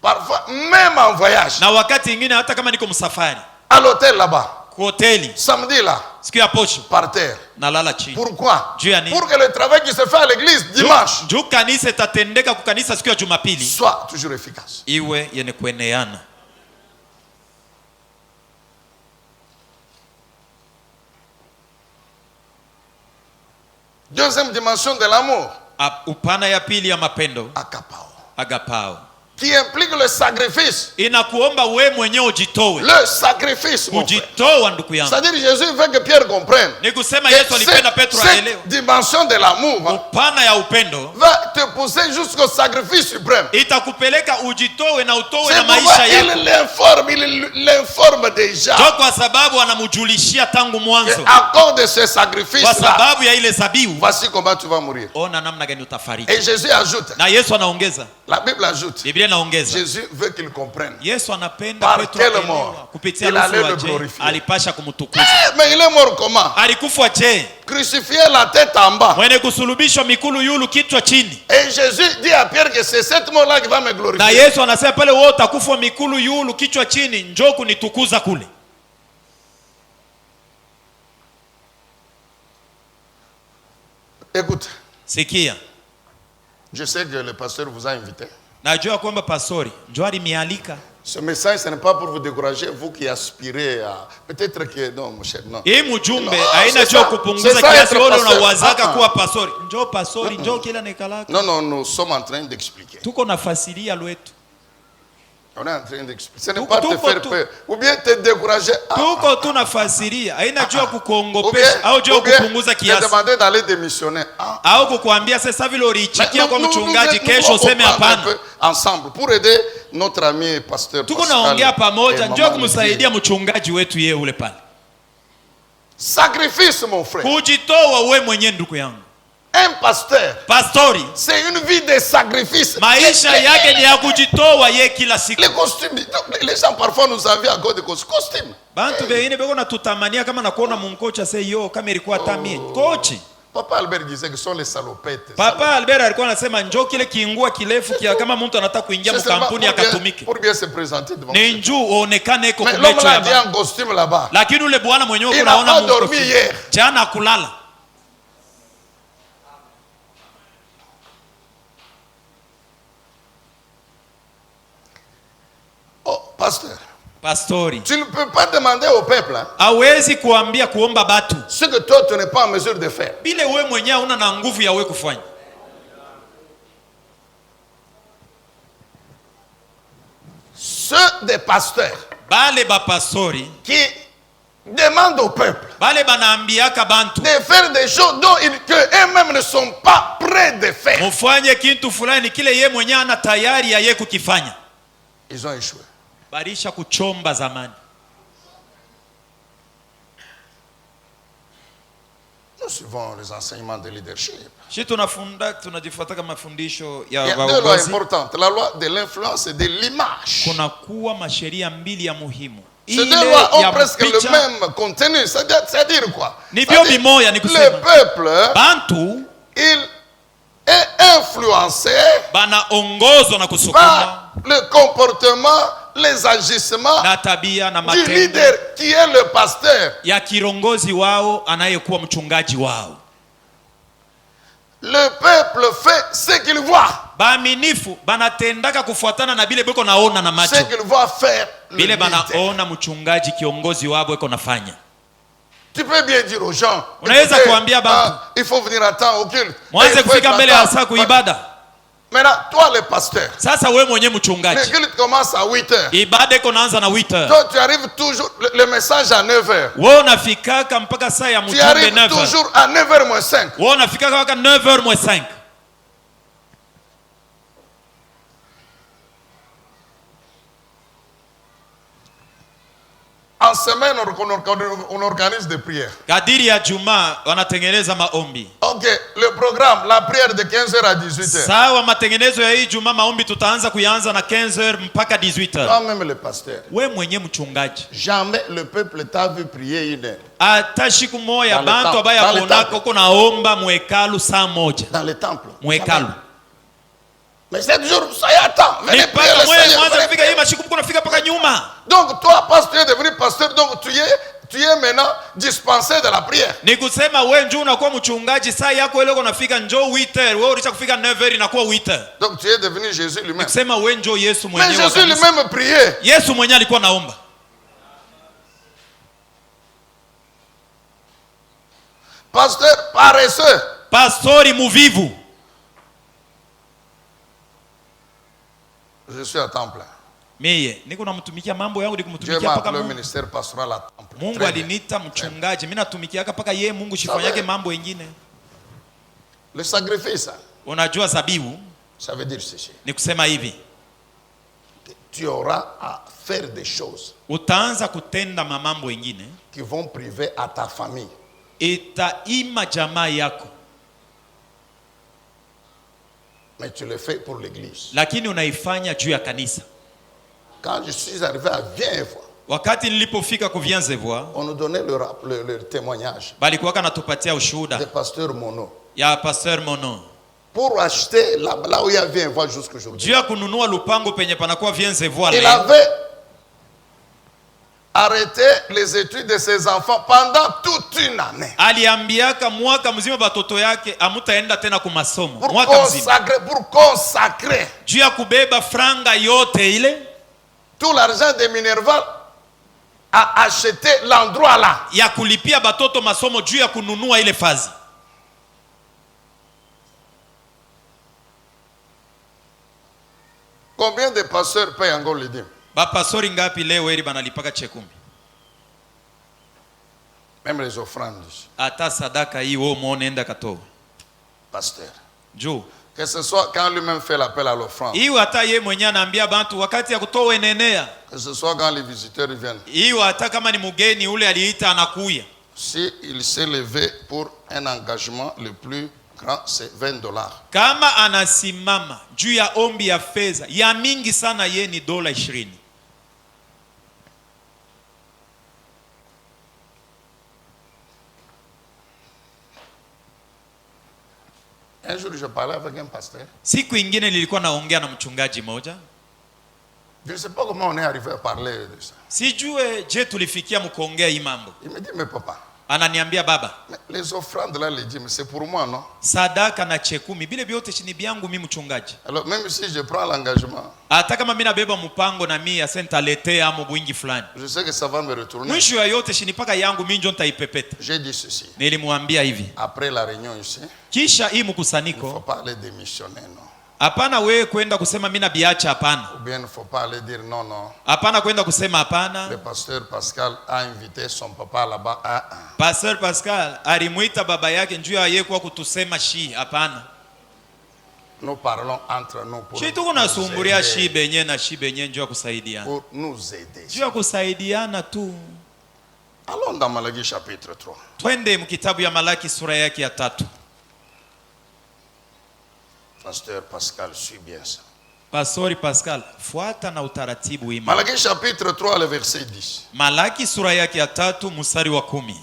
Parfois même en voyage. Na wakati mwingine hata kama niko msafari. À l'hôtel là-bas. Hoteli. Samedi là. Siku ya posho. Par terre. Nalala chini. Pourquoi? Pour que le travail qui se fait à l'église dimanche. Juu kanisa itatendeka kwa kanisa siku ya Jumapili. Soit toujours efficace. Iwe yenye kueneana. Deuxième dimension de l'amour. Upana ya pili ya mapendo. Agapao. Qui implique le sacrifice. Inakuomba we mwenyewe ujitoe. Le sacrifice. Ujitoa ndugu yangu. C'est-à-dire Jésus veut que Pierre comprenne. Ni kusema Yesu alipenda Petro aelewe. Cette dimension de l'amour. Upana ya upendo. Va te pousser jusqu'au sacrifice suprême. Itakupeleka ujitoe na utoe na maisha yako. Il l'informe déjà. Ndio kwa sababu anamjulishia tangu mwanzo. À cause de ce sacrifice là. Kwa sababu ya ile zabihu. Voici comment tu vas mourir. Ona namna gani utafariki. Et Jésus ajoute. Na Yesu anaongeza. La Bible ajoute. Biblia naongeza. Jésus veut qu'il comprenne. Yesu anapenda Par Petro quelle aelewa mort kupitia il allait le lufu glorifier. alipasha kumtukuza. Mais il est mort comment? Alikufa je? Crucifié la tête en bas. Mwenye kusulubishwa mikulu yulu kichwa chini. Et Jésus dit à Pierre que c'est cette mort-là qui va me glorifier. Na Yesu anasema pale wewe utakufa mikulu yulu kichwa chini, njoo kunitukuza kule. Écoute. Sikia. Je sais que le pasteur vous a invité. Najua kwamba pastori njoo alimialika. Ce message, ce n'est pas pour vous décourager, vous qui aspirez à... Peut-être que... Non, mon cher, non. Hii mjumbe haina jua kupunguza kiasi wewe unawazaka kuwa pastori. Njoo pastori, njoo kila nekalaka. Non, nous sommes en train d'expliquer. Tuko nafasiria lwetu. On est en train d'expliquer. Ce n'est pas te faire peur. Ou bien te décourager. Tuko tunafasiria. Haina jua kukuongopesha au jua kupunguza kiasi. Te demander d'aller démissionner. Au kukuambia sasa vile uliichikia kwa mchungaji kesho useme hapana. Ensemble pour aider notre ami pasteur. Tuko naongea pamoja njoo kumsaidia mchungaji wetu yeye ule pale. Sacrifice mon frère. Kujitoa wewe mwenyewe ndugu yangu. Un pasteur, pastori, c'est une vie de sacrifice. Maisha yake ni ya kujitoa yeye kila siku. Les costumes, les gens parfois nous envient à cause de costumes. Bantu bengine beko na tutamania kama nakuona munkocha say yo kama ilikuwa tamie. Kochi. Papa Albert disait que sont les salopettes. Papa Albert alikuwa anasema njoo kile kiingua kirefu kia kama mtu anataka kuingia mkampuni akatumike. Pour bien se présenter devant. Ni njoo uonekane iko kwa macho ya baba. Mais costume là-bas. Lakini ule bwana mwenyewe unaona Mungu. Jana kulala. Pasteur. Pastori. Tu ne peux pas demander au peuple. Hawezi kuambia kuomba batu. Ce que toi tu n'es pas en mesure de faire. Bile wewe mwenyewe una na nguvu ya wewe kufanya. Ceux des pasteurs. Bale ba pastori. Qui demandent au peuple. Bale banaambiaka bantu. De faire des choses dont eux-mêmes ne sont pas prêts de faire. Mufanye kitu fulani kile yeye mwenyewe ana tayari ya yeye kukifanya. Ils ont échoué. Barisha kuchomba zamani. Nous suivons les enseignements de leadership. Shi tunajifuata kama mafundisho ya waongozi. Il y a deux lois importantes, la loi de l'influence et de l'image. Kuna kuwa masheria mbili ya muhimu. Ces deux lois ont presque le même contenu, c'est-à-dire quoi? Ni bio bimoya ni kusema. Le peuple, bantu, il est influencé banaongozwa na kusukuma par le comportement, les agissements na tabia na du leader qui est le pasteur. Ya kirongozi wao anayekuwa mchungaji wao. Le peuple fait ce qu'il voit. Baaminifu banatendaka kufuatana na bile beko naona na macho. Ce qu'il voit faire le bile leader. Banaona mchungaji kiongozi wao beko nafanya. Tu peux bien dire aux gens, unaweza kuambia bantu, il faut venir à temps au culte. Mwanze kufika mbele ya saa kuibada. Maintenant, toi le pasteur. Sasa wewe mwenyewe mchungaji. Le culte commence à 8h. Ibada iko naanza na 8h. Toi tu arrives toujours le message à 9h. Wewe unafikaka mpaka saa ya mjumbe 9h. Tu arrives toujours à 9h-5. Wewe unafikaka mpaka 9h-5. En semaine, on organise des prières. Kadiri ya Juma wanatengeneza maombi. Ok, le programme, la prière de 15h à 18h. Sawa, matengenezo ya hii Juma maombi tutaanza kuanza na 15h mpaka 18h. Toi-même le pasteur. Wewe mwenyewe mchungaji. Jamais le peuple t'a vu prier 1 heure. Hata siku moja bantu abaya kuonaka uko naomba mwekalu saa moja. Dans le temple. Mwekalu. Mais c'est toujours ça y attend. Venez prier le Seigneur. Donc toi pasteur devenu pasteur, donc tu es maintenant dispensé de la prière. Ni kusema wewe njoo unakuwa mchungaji saa yako ile unafika njoo 8h, wewe ulisha kufika 9h inakuwa 8h. Donc tu es devenu Jésus lui-même. Ni kusema wewe njoo Yesu mwenyewe. Mais Jésus lui-même priait. Yesu mwenyewe alikuwa naomba. Pasteur paresseux. Pastori muvivu. Je suis à temps plein. Mie niko namtumikia mambo yangu nikumtumikia paka Mungu. Le ministère pastoral à temps plein. Mungu aliniita mchungaji, mimi natumikiaka paka yeye Mungu shifanyake mambo mengine. Le sacrifice. Unajua zabibu? Ça veut dire ceci. Ni kusema hivi. Tu auras à faire des choses. Utaanza kutenda mambo mengine qui vont priver à ta famille. Itaima jamaa yako. Mais tu le fais pour l'église. Lakini unaifanya juu ya kanisa. Quand je suis arrivé à Viennevoix, wakati nilipofika ku Viennevoix, on nous donnait le témoignage. Balikuwa kanatupatia ushuhuda. De pasteur Mono. Ya pasteur Mono. Pour acheter là où il y a Viennevoix jusqu'aujourd'hui. Juu ya kununua lupango penye panakuwa Viennevoix. Il avait arrêté les études de ses enfants pendant toute une année. Aliambiaka mwaka mzima batoto yake amutaenda tena ku masomo. Pour consacrer. Juu ya kubeba franga yote ile. Tout l'argent de Minerval a acheté l'endroit là. Ya kulipia batoto masomo juu ya kununua ile fazi. Combien de pasteurs payent encore les dîmes? Ba pastori ngapi leo eri banalipaka chekumi? Même les offrandes. Ata sadaka hii wewe muone enda katoa. Pasteur. Juu. Que ce soit quand lui-même fait l'appel à l'offrande. Hiyo hata yeye mwenyewe anaambia bantu wakati ya kutoa enenea. Que ce soit quand les visiteurs viennent. Hiyo hata kama ni mgeni ule aliita anakuya. Si il s'est levé pour un engagement le plus grand, c'est $20. Kama anasimama juu ya ombi ya fedha ya mingi sana, yeye ni $20. Un jour, je parlais avec un pasteur. Siku ingine nilikuwa naongea na mchungaji moja. Je ne sais pas comment on est arrivé à parler de ça. Sijue je tulifikia mkuongea hii mambo. Il me dit, mais papa. Ananiambia baba. Mais les offrandes là, les dîmes, c'est pour moi, non? Sadaka na chekumi bile byote chini byangu mimi mchungaji. Alors même si je prends l'engagement. Hata kama mimi nabeba mpango na mimi asentaletea amo bwingi fulani. Je sais que ça va me retourner. Mwisho ya yote chini paka yangu mimi ndio nitaipepeta. J'ai dit ceci. Nilimwambia hivi. Après la réunion ici. Kisha hii mkusanyiko. Il faut pas aller démissionner, non. Hapana wewe kwenda kusema mimi nabiacha, hapana. Ou bien il ne faut pas aller dire non, non. Hapana kwenda kusema hapana. Le pasteur Pascal a invité son papa là-bas. Pasteur Pascal alimuita baba yake njoo yeye kwa kutusema shi, hapana. Nous parlons entre nous pour tunasumburia shi benye na shi benye njoo kusaidiana. Pour nous aider. Njoo kusaidiana tu. Allons dans Malaki chapitre 3. Twende mkitabu ya Malaki sura yake ya 3. Pasteur Pascal, suis bien ça. Pastori Pascal, fuata na utaratibu hii. Malaki chapitre 3 le verset 10. Malaki sura yake ya 3 mstari wa 10.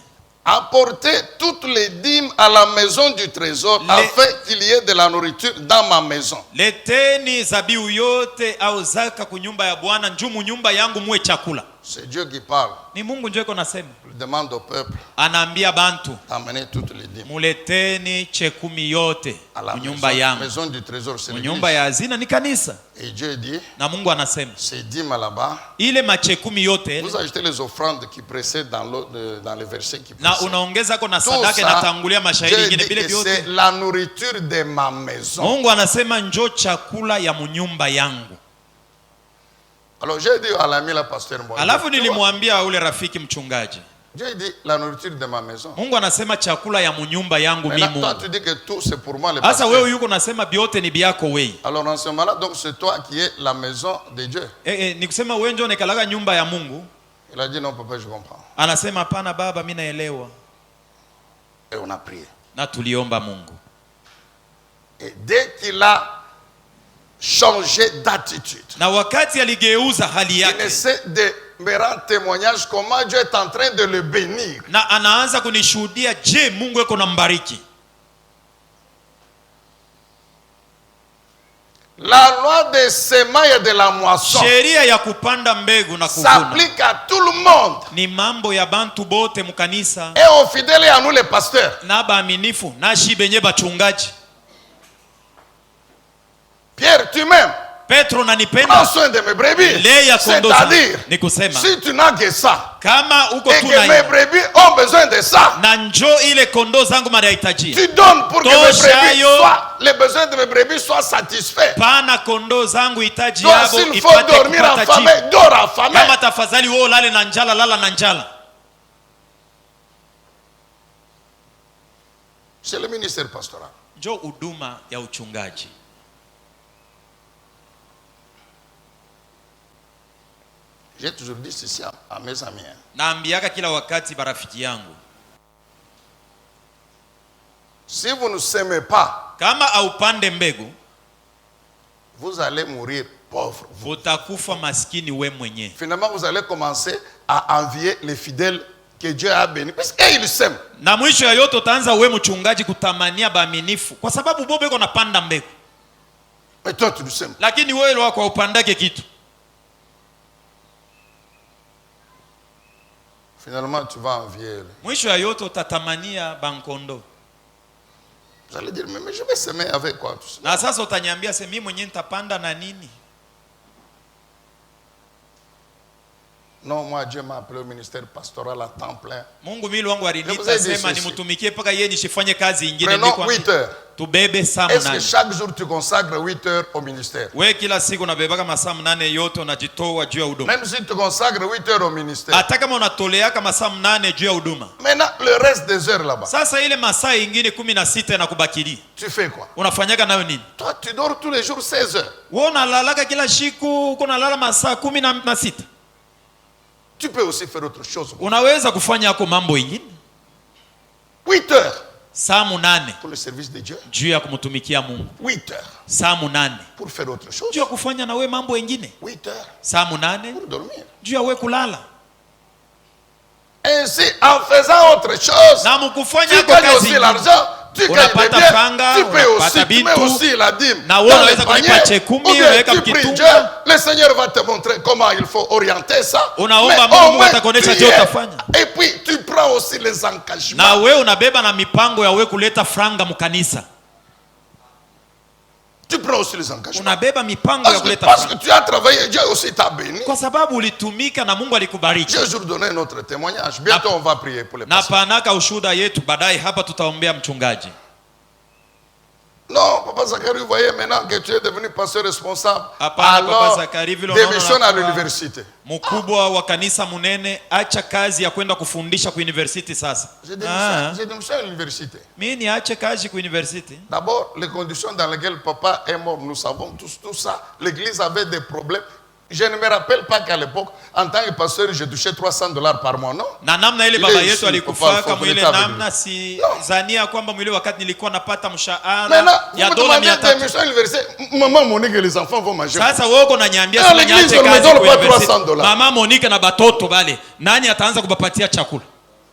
Apportez toutes les dîmes à la maison du trésor afin qu'il y ait de la nourriture dans ma maison. Leteni zabiu yote au zaka kunyumba ya Bwana, njumu nyumba yangu muwe chakula. C'est Dieu qui parle. Ni Mungu njoo iko nasema. Il demande au peuple. Anaambia bantu. Amenez toutes les dîmes. Muleteni chekumi yote kunyumba yangu. Maison du trésor c'est l'église. Nyumba ya hazina ni kanisa. Et Dieu dit. Na Mungu anasema. Ces dîmes là-bas. Ile machekumi yote. Vous ajoutez les offrandes qui précèdent dans les versets qui précèdent. Na unaongeza kwa na sadaka na tangulia mashairi ingine bile vyote. C'est la nourriture de ma maison. Mungu anasema njoo chakula ya munyumba yangu. Alors j'ai dit à l'ami la pasteur moi. Alafu nilimwambia ule rafiki mchungaji. Dieu dit la nourriture de ma maison. Mungu anasema chakula ya munyumba yangu mimi. Mais toi tu dis que tout c'est pour moi le pasteur. Asa wewe yuko nasema biote ni biako wewe. Alors en ce moment-là donc c'est toi qui es la maison de Dieu. Ni kusema wewe ndio unekalaga nyumba ya Mungu. Il a dit non papa je comprends. Anasema hapana baba mimi naelewa. Et on a prié. Na tuliomba Mungu. Et dès qu'il a changé d'attitude. Na wakati aligeuza hali yake. Il essaie de me rendre témoignage comment Dieu est en train de le bénir. Na anaanza kunishuhudia je Mungu yuko nambariki. La loi de semailles et de la moisson. Sheria ya kupanda mbegu na kuvuna. S'applique à tout le monde. Ni mambo ya bantu bote mkanisa. Et aux fidèles et à nous les pasteurs. Na baaminifu na shibenye bachungaji. Pierre, tu m'aimes. Petro nanipenda. Prends soin de mes brebis. C'est-à-dire, si tu n'as que ça, kama uko et que mes brebis ont besoin de ça, na njoo ile kondoo zangu manahitaji. Tu donnes pour que les besoins de mes brebis soient satisfaits. Pana kondoo zangu hitaji yabo ipate kupata jibu. S'il faut dormir affamé, dors affamé. Kama tafadhali wewe lale na njala, lala na njala. C'est le ministère pastoral. Njoo huduma ya uchungaji. J'ai toujours dit ceci à mes amis. Naambiaka kila wakati barafiki yangu. Si vous ne semez pas, kama aupande mbegu, vous allez mourir pauvre. Utakufa maskini we mwenye. Finalement, vous allez commencer à envier les fidèles que Dieu a bénis. Parce qu'ils s'aiment. Na mwisho ya yote utaanza we mchungaji kutamania baaminifu. Kwa sababu bobe uko napanda mbegu. Mais toi tu le sèmes. Lakini wewe leo kwa upandake kitu. Finalement, tu vas envier. Mwisho ya yote utatamania bankondo. Vous allez dire, mais je vais semer avec quoi tout ça? Na sasa utaniambia sema mimi mwenyewe nitapanda na nini? Non, moi Dieu m'a appelé au ministère pastoral à temps plein. Mungu mimi wangu aliniita sema nimtumikie paka yeye nishifanye kazi nyingine ndiko. Prenons 8 heures. Tubebe saa 8. Est-ce que chaque jour tu consacres 8 heures au ministère? Wewe kila siku unabebaka masaa 8 yote unajitoa juu ya huduma. Même si tu consacres 8 heures au ministère. Hata kama unatolea kama masaa 8 juu ya huduma. Maintenant le reste des heures là-bas. Sasa ile masaa ingine 16 yanakubakili. Tu fais quoi? Unafanyaga nayo nini? Toi tu dors tous les jours 16 heures. Wewe unalalaka kila siku uko nalala masaa 16. Tu peux aussi faire autre chose. Unaweza kufanya yako mambo ingine. 8 heures. Saa 8 pour le service de Dieu. Juu ya kumtumikia Mungu. 8 heures. Saa 8 pour faire autre chose. Juu ya kufanya na we mambo ingine. 8 heures. Saa 8 pour dormir. Juu ya we kulala. Ainsi, en faisant autre chose, na mkufanya tu gagnes aussi l'argent. Tu gagnes des biens, tu payes aussi, tu mets aussi la dîme dans le panier, ou bien tu pries Dieu, le Seigneur va te montrer comment il faut orienter ça, mais au moins et puis tu prends aussi les engagements. Na wewe unabeba na mipango ya wewe kuleta franga mkanisa. Tu prends aussi les engagements. Unabeba mipango ya kuleta parce que tu as travaillé, Dieu aussi t'a béni. Kwa sababu ulitumika na Mungu alikubariki. Je vais donner notre témoignage. Bientôt on va prier pour les pasteurs. Na panaka ushuhuda yetu baadaye hapa tutaombea mchungaji. Non, Papa Zacharie, vous voyez maintenant que tu es devenu pasteur responsable. Alors, démissionne à l'université. Mkubwa wa kanisa munene, acha kazi ya kwenda kufundisha ku university sasa. J'ai démissionné à l'université. Mimi niache kazi ku university. D'abord, les conditions dans lesquelles papa est mort, nous savons tous tout ça. L'église avait des problèmes. Je ne me rappelle pas qu'à l'époque, en tant que pasteur, je touchais $300 par mois, non? Na namna ile baba yetu alikufaka mwile namna si zania kwamba mwile wakati nilikuwa napata mshahara ya dola 300. Maman Monique et les enfants vont manger. Sasa wewe uko unaniambia sema niache kazi kwa $300. Mama Monique na batoto bale, nani ataanza kubapatia chakula?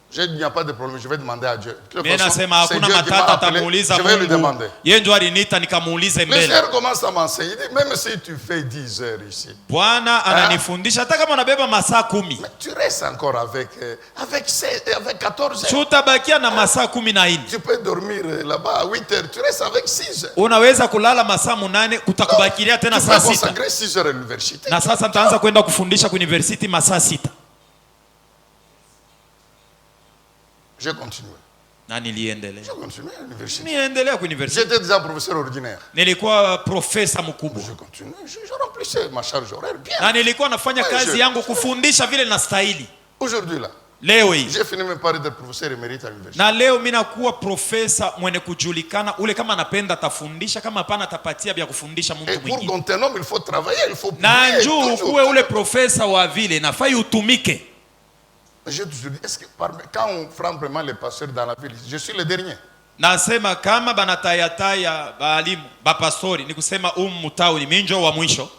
Il n'y a pas de problème, je vais demander à Dieu. Mimi nasema hakuna matata, atamuuliza Mungu. Je vais lui demander. Yeye ndio aliniita nikamuulize mbele. Le Seigneur commence à m'enseigner, même si tu fais 10 heures ici. Bwana ananifundisha hata kama unabeba masaa 10. Mais tu restes encore avec 14 heures. Tutabakia na masaa 14. Tu peux dormir là-bas à 8 heures, tu restes avec 6 heures. Unaweza kulala masaa 8 kutakubakilia tena saa 6. Tu peux consacrer 6 heures à l'université. Na sasa nitaanza kwenda kufundisha ku university masaa 6. J'ai continué. Na niliendelea. J'ai continué à l'université. Niendelea ku university. J'étais déjà professeur ordinaire. Nilikuwa profesa mkubwa. J'ai continué, je remplissais ma charge horaire bien. Na nilikuwa nafanya kazi yangu kufundisha vile na stahili. Aujourd'hui là. Leo hii. J'ai fini mes paris de professeur émérite à l'université. Na leo mimi nakuwa profesa mwenye kujulikana, ule kama anapenda atafundisha, kama hapana atapatia vya kufundisha mtu mwingine. Et pour qu'on homme il faut travailler, il faut na njoo kuwe ule profesa wa vile nafai utumike. Je te dis, est-ce que quand on frappe vraiment les pasteurs dans la ville, je suis le dernier. Nasema kama banatayataya baalimu bapastori ni kusema mtauni mimi ndio wa mwisho.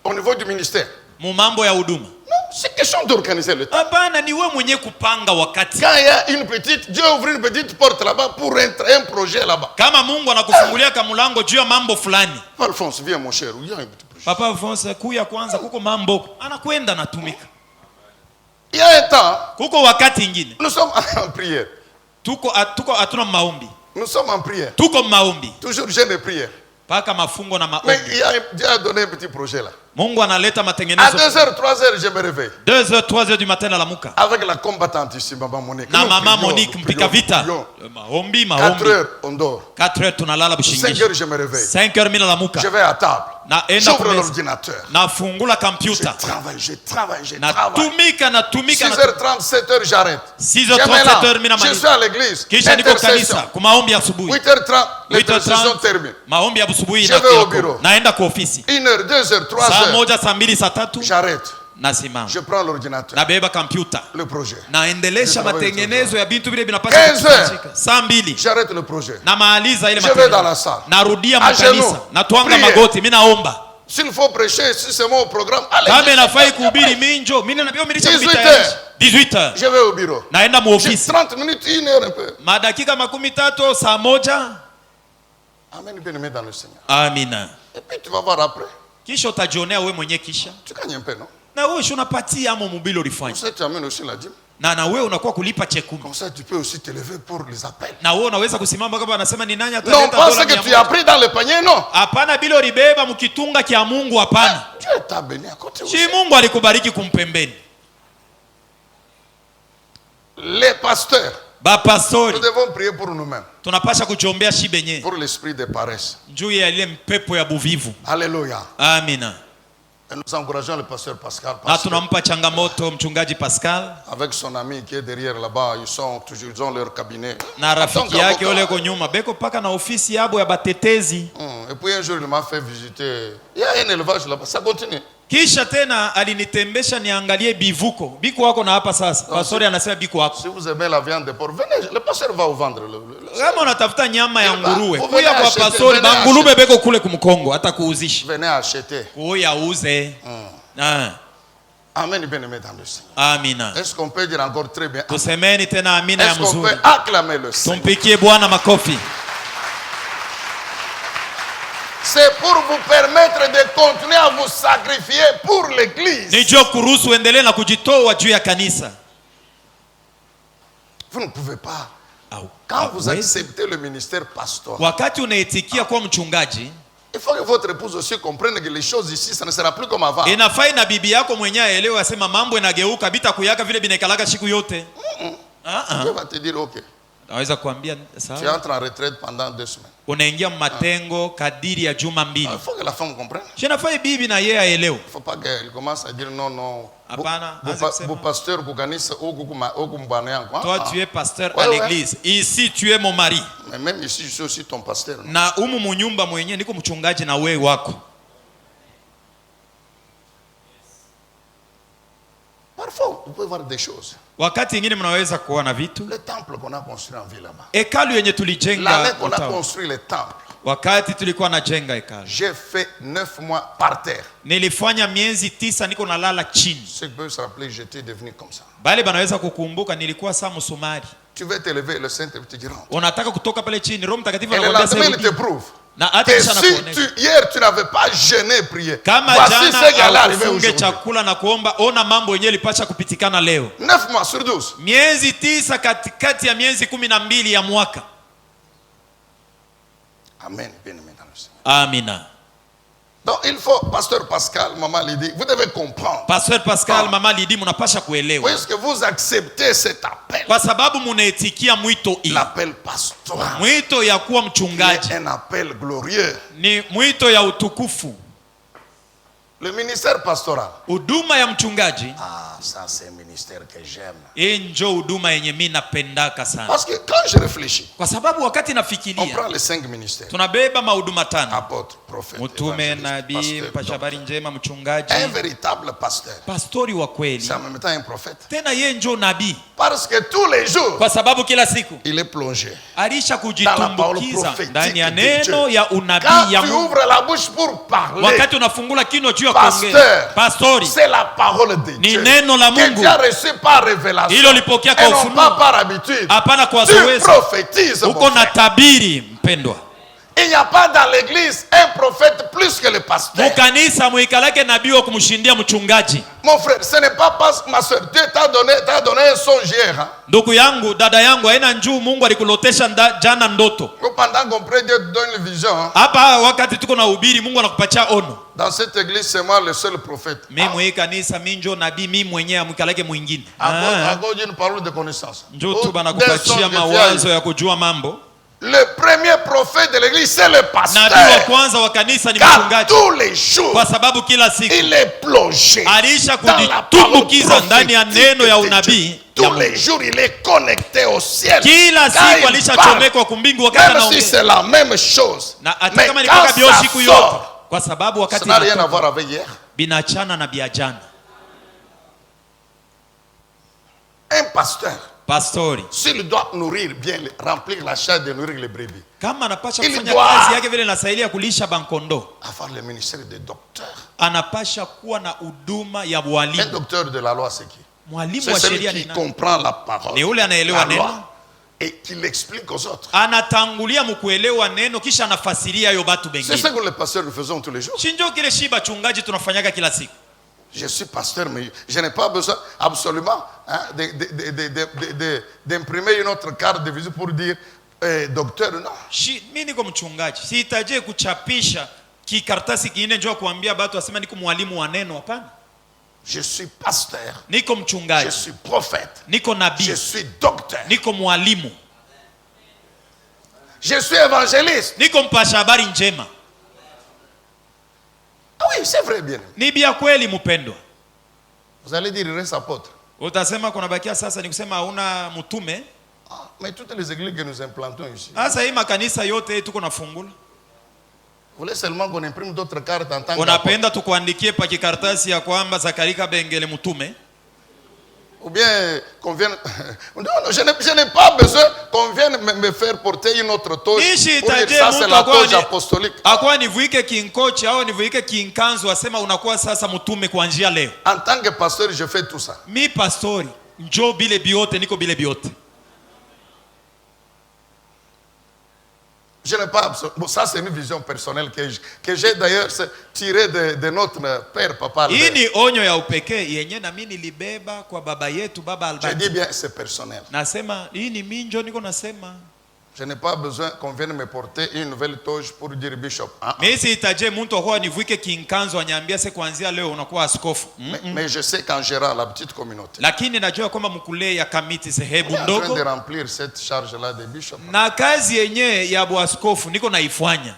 Au niveau du ministère. Mu mambo ya huduma. Non, c'est question d'organiser le temps. Hapana, ni wewe mwenyewe kupanga wakati. Quand il y a une petite, Dieu ouvre une petite porte là-bas pour un projet là-bas. Kama Mungu anakufungulia kamulango juu ya mambo fulani. Alphonse, viens mon cher, viens un petit projet. Papa Alphonse, kuya kwanza kuko mambo. Anakwenda natumika. Il y a un temps, kuko wakati ingine. Nous sommes en prière. Tuko atuna maombi. Nous sommes en prière. Tuko maombi. Toujours jeûne et prière. Paka mafungo na maombi. Mais Dieu a donné un petit projet là. Mungu analeta matengenezo. À 2h, 3h, je me réveille. 2h, 3h du matin nalamuka. Avec la combattante ici, maman Monique. Na maman Monique mpika vita. Maombi. 4h, on dort. 4h tunalala bushingishi. 5h, je me réveille. 5h mimi nalamuka. Je vais à table. J'ouvre l'ordinateur. Nafungula computer. Je travaille. Natumika. 6h30, 7h, j'arrête. 6h30, 7h mimi namaliza. Je suis à l'église. Kisha niko kanisa kwa maombi asubuhi. 8h30, l'intercession termine. Maombi asubuhi je vais au bureau. Naenda kwa ofisi. 1h, 2h, 3h. Saa moja, saa mbili, saa tatu. J'arrête. nasimama. Je prends l'ordinateur. Nabeba computer. Le projet. Naendelesha matengenezo ya bintu vile binapaswa kufanyika. Saa 2. J'arrête le projet. Namaliza ile matengenezo. Je vais dans la salle. Narudia makanisa. Natwanga magoti, mimi naomba. S'il faut prêcher, si c'est mon programme, allez. Kama nafai kuhubiri minjo, mimi nabii milisha kubitayarisha. 18h. Je vais au bureau. Naenda mu ofisi. 30 minutes, 1 heure un peu. Madakika 13 saa 1. Amen, bien-aimé dans le Seigneur. Amina. Et puis tu vas voir après. Kisha utajionea wewe mwenyewe kisha. Tu gagnes un peu, non? Na wewe unapatia amo mobile ulifanya. Comme ça tu amènes aussi la dîme. Na wewe unakuwa kulipa chekumi. Comme ça tu peux aussi te lever pour les appels. Na wewe unaweza kusimama kama anasema ni nani ataleta dola. Non, pas ce que tu as pris dans le panier, non. Hapana bila ulibeba mkitunga kia Mungu, hapana. Dieu t'a béni à côté aussi. Si Mungu alikubariki kumpembeni. Les pasteurs. Bapastori. Nous devons prier pour nous-mêmes. Tunapasha kujiombea shibenye. Pour l'esprit de paresse. Juu ya ile mpepo ya buvivu. Alléluia. Amina. Et nous encourageons le pasteur Pascal. Na tunampa changamoto mchungaji Pascal. Avec son ami qui est derrière là-bas, ils ont leur cabinet. Na rafiki yake ole ko nyuma beko paka na ofisi yabo ya batetezi. Et puis un jour il m'a fait visiter. Il y a un élevage là-bas, ça continue. Kisha tena alinitembesha niangalie bivuko. Biko wako na hapa sasa. Pastori anasema biko wako. Si vous aimez la viande de porc, venez, le pasteur va vous vendre. Kama unatafuta nyama ya nguruwe, kuya kwa pastori, ngurube beko kule kumkongo hata kuuzisha. Venez acheter. Kuya uze. Amen, bien-aimé dans le Seigneur. Amina. Est-ce qu'on peut dire encore très bien? Tusemeni tena amina ya mzuri. Est-ce qu'on peut acclamer le Seigneur? Tumpikie Bwana makofi. C'est pour vous permettre de continuer à vous sacrifier pour l'église. Nijo kuruhusu endelee na kujitoa juu ya kanisa. Vous ne pouvez pas. Quand vous acceptez le ministère pastoral. Wakati unaitikia kwa mchungaji, il faut que votre épouse aussi comprenne que les choses ici ça ne sera plus comme avant. Inafai na bibi yako mwenyewe aelewe asema mambo yanageuka bita kuyaka vile binekalaka siku yote. Dieu va te dire OK. Naweza kuambia sawa. Tu entres en retraite pendant 2 semaines. Unaingia matengo kadiri ya juma 2. Il faut que la femme comprenne. Inafai bibi na yeye aelewe. Il faut pas qu'elle commence à dire non non. Hapana, Vous pasteur ku kanisa huku mbana yangu. Toi tu es pasteur à l'église. Ici tu es mon mari. Mais même ici je suis aussi ton pasteur. Non? Na umu munyumba mwenyewe niko mchungaji na wewe wako. Parfois vous pouvez voir des choses. Wakati ingine mnaweza kuona vitu. Le temple qu'on a construit en ville là-bas. Hekalu yenye tulijenga. L'année qu'on a construit le temple. Wakati tulikuwa najenga hekalu. J'ai fait 9 mois par terre. Nilifanya miezi 9 niko nalala chini. Ceux qui peuvent se rappeler, j'étais devenu comme ça. Bale banaweza kukumbuka nilikuwa saa msumari. Tu veux te lever, le Saint-Esprit te dira. Unataka kutoka pale chini, Roho Mtakatifu anakuambia sasa. Et le lendemain, il te prouve. Si hier tu n'avais pas jeûné prié. Kama jana ufunge chakula na kuomba, ona mambo yenyewe ilipasha kupitikana leo. 9 mois sur 12. Miezi 9 katikati ya miezi 12 ya mwaka. Amen. Bien-aimé dans le Seigneur. Amina. Donc il faut, pasteur Pascal, maman Lydie, vous devez comprendre. Pasteur Pascal, maman Lydie, mnapasha kuelewa. Est-ce que vous acceptez cet appel? Kwa sababu munaitikia mwito hii. L'appel pastoral. Mwito ya kuwa mchungaji. C'est un appel glorieux. Ni mwito ya utukufu. Le ministère pastoral. Huduma ya mchungaji. Ça c'est un ministère que j'aime. Njo huduma yenye mimi napendaka sana. Parce que quand je réfléchis. Kwa sababu wakati nafikiria. On prend les 5 ministères. Tunabeba mahuduma 5. Apôtre, prophète, mtume, nabii, mpasha habari njema, mchungaji. Un véritable pasteur. Pastori wa kweli. C'est en même temps un prophète. Tena yeye njo nabii. Parce que tous les jours. Kwa sababu kila siku. Il est plongé. Alisha kujitumbukiza ndani ya neno ya unabii ya Mungu. Quand tu ouvres la bouche pour parler. Wakati unafungula kinywa juu ya kuongea. Pastori. C'est la parole de Dieu. Ni neno la Mungu. Que tu as reçu par révélation. Hilo lipokea kwa ufunuo. Et non pas par habitude. Hapana kwa zoezi. Tu prophétises. Uko na tabiri mpendwa. Il n'y a pas dans l'église un prophète plus que le pasteur. Mukanisa muikalake nabii wa kumshindia mchungaji. Mon frère, ce n'est pas parce que ma soeur, Dieu t'a donné un songe hier. Ndugu yangu, dada yangu, haina njuu Mungu alikulotesha jana ndoto. Pendant qu'on prie, Dieu te donne une vision. Hapa wakati tuko na ubiri Mungu anakupatia ono. Dans cette église, c'est moi le seul prophète. Mimi mwe kanisa minjo nabii mimi mwenyewe amkalake mwingine. À cause d'une parole de connaissance. Njoo tu banakupatia mawazo ya kujua mambo. Le premier prophète de l'église c'est le pasteur. Nabii wa kwanza wa kanisa ni mchungaji. Tous les jours. Kwa sababu kila siku il est plongé. Alisha kujitumbukiza ndani ya neno ya unabii. Tous les jours il est connecté au ciel. Kila siku alishachomekwa kumbingu wakati anaongea. Même si c'est la même chose. Na hata kama ni kwa bio siku yote. Kwa sababu wakati ça n'a rien à voir avec hier. Binachana na biajana. pasteur, pastori, s'il doit nourrir bien, remplir la charge de nourrir les brebis, kama anapasha kufanya kazi yake vile inasaidia kulisha bankondo, avoir le ministère de docteur. Anapasha kuwa na huduma ya walimu. Un docteur de la loi c'est qui? Mwalimu wa sheria ni nani? Comprend la parole. Ni yule anaelewa neno et qui l'explique aux autres. Anatangulia mkuelewa neno kisha anafasiria yo batu bengine. C'est ce que les pasteurs nous faisons tous les jours. Shinjo kile shiba chungaji tunafanyaga kila siku. Je suis pasteur, mais je n'ai pas besoin absolument d'imprimer une autre carte de visite pour dire docteur, non. Mimi niko mchungaji, sihitaji kuchapisha kikaratasi kingine njoo kuambia watu wasema niko mwalimu wa neno, hapana. Je suis pasteur. Niko mchungaji. Je suis prophète. Niko nabii. Je suis docteur. Niko mwalimu. Je suis évangéliste. Niko mpasha habari njema. Ah oui, c'est vrai bien. Ni bia kweli mpendwa. Vous allez dire il reste apôtre. Utasema kuna bakia sasa ni kusema hauna mtume. Mais toutes les églises que nous implantons ici. Sasa hii makanisa yote tuko nafungula. Vous voulez seulement qu'on imprime d'autres cartes en tant que unapenda tukuandikie pa kikaratasi ya kwamba Zakarika Bengele mtume? Ou bien qu'on vienne non, je n'ai pas besoin qu'on vienne me faire porter une autre toge. Pour dire ça c'est la toge apostolique. Akwa nivuike kinkochi au nivuike kinkanzu asema unakuwa sasa mtume kuanzia leo. En tant que pasteur je fais tout ça. Mi pastori njoo bile biote niko bile biote. Je n'ai pas bon, ça c'est une vision personnelle que j'ai d'ailleurs tirée de notre père papa Albert. Hii ni onyo ya upekee yenye na mimi nilibeba kwa baba yetu baba Albert. Je dis bien c'est personnel. Nasema hii ni mimi njoo niko nasema. Je n'ai pas besoin qu'on vienne me porter une nouvelle toge pour dire bishop. Mimi sihitaji mtu akwa nivuike kinkanzo anyambia se kuanzia leo unakuwa askofu. Mais je sais qu'en gérant la petite communauté. Lakini najua kwamba mkule ya kamiti sehebu ndogo. Je suis en train de remplir cette charge là de bishop. Na kazi yenye ya askofu niko naifanya.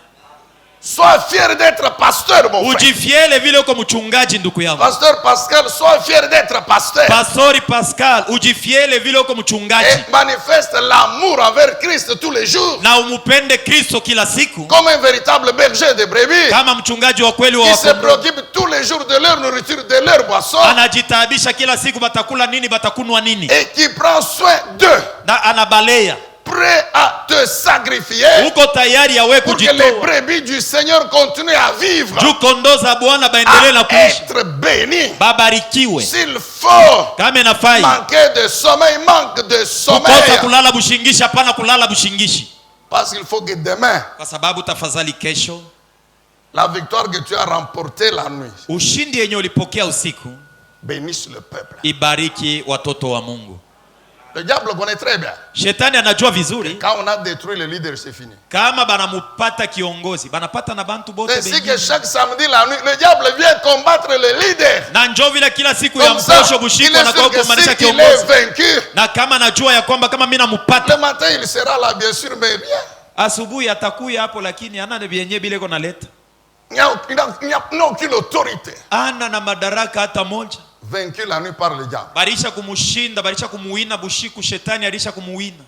Sois fier d'être pasteur, mon frère. Ujifiele vile uko mchungaji ndugu yangu. Pasteur Pascal, sois fier d'être pasteur. Pastori Pascal, ujifiele vile uko mchungaji. Et manifeste l'amour envers Christ tous les jours. Na umupende Kristo kila siku. Comme un véritable berger de brebis. Kama mchungaji wa kweli wa kondoo. Il se préoccupe tous les jours de leur nourriture, de leur boisson. Anajitaabisha kila siku batakula nini, batakunwa nini. Et qui prend soin d'eux. Na anabalea. Prêt à te sacrifier uko tayari ya wewe kujitoa, pour que les brebis du Seigneur continuent à vivre, juu kondoo za Bwana baendelee na kuishi, être bénis. Babarikiwe. S'il faut kama inafai manquer de sommeil, manque de sommeil, kukosa kulala bushingishi, hapana kulala bushingishi, parce qu'il faut que demain, kwa sababu tafadhali kesho, la victoire que tu as remportée la nuit, ushindi yenye ulipokea usiku, bénisse le peuple. Ibariki watoto wa Mungu. Le diable connaît très bien. Shetani anajua vizuri. Quand on a détruit le leader, c'est fini. Kama banamupata kiongozi, banapata na bantu bote bengine. C'est que chaque samedi la nuit, le diable vient combattre le leader. Na njoo vile kila siku ya mposho bushiko na kwa kumaanisha kiongozi. Na kama najua ya kwamba kama mimi namupata, le matin il sera là bien sûr, mais rien. Asubuhi atakuya hapo, lakini ana vyenye bile iko naleta. Il n'y a aucune autorité. Ana na madaraka hata moja. Vaincu la nuit par le diable. Barisha kumushinda, barisha kumuwina bushiku, shetani alisha kumuwina.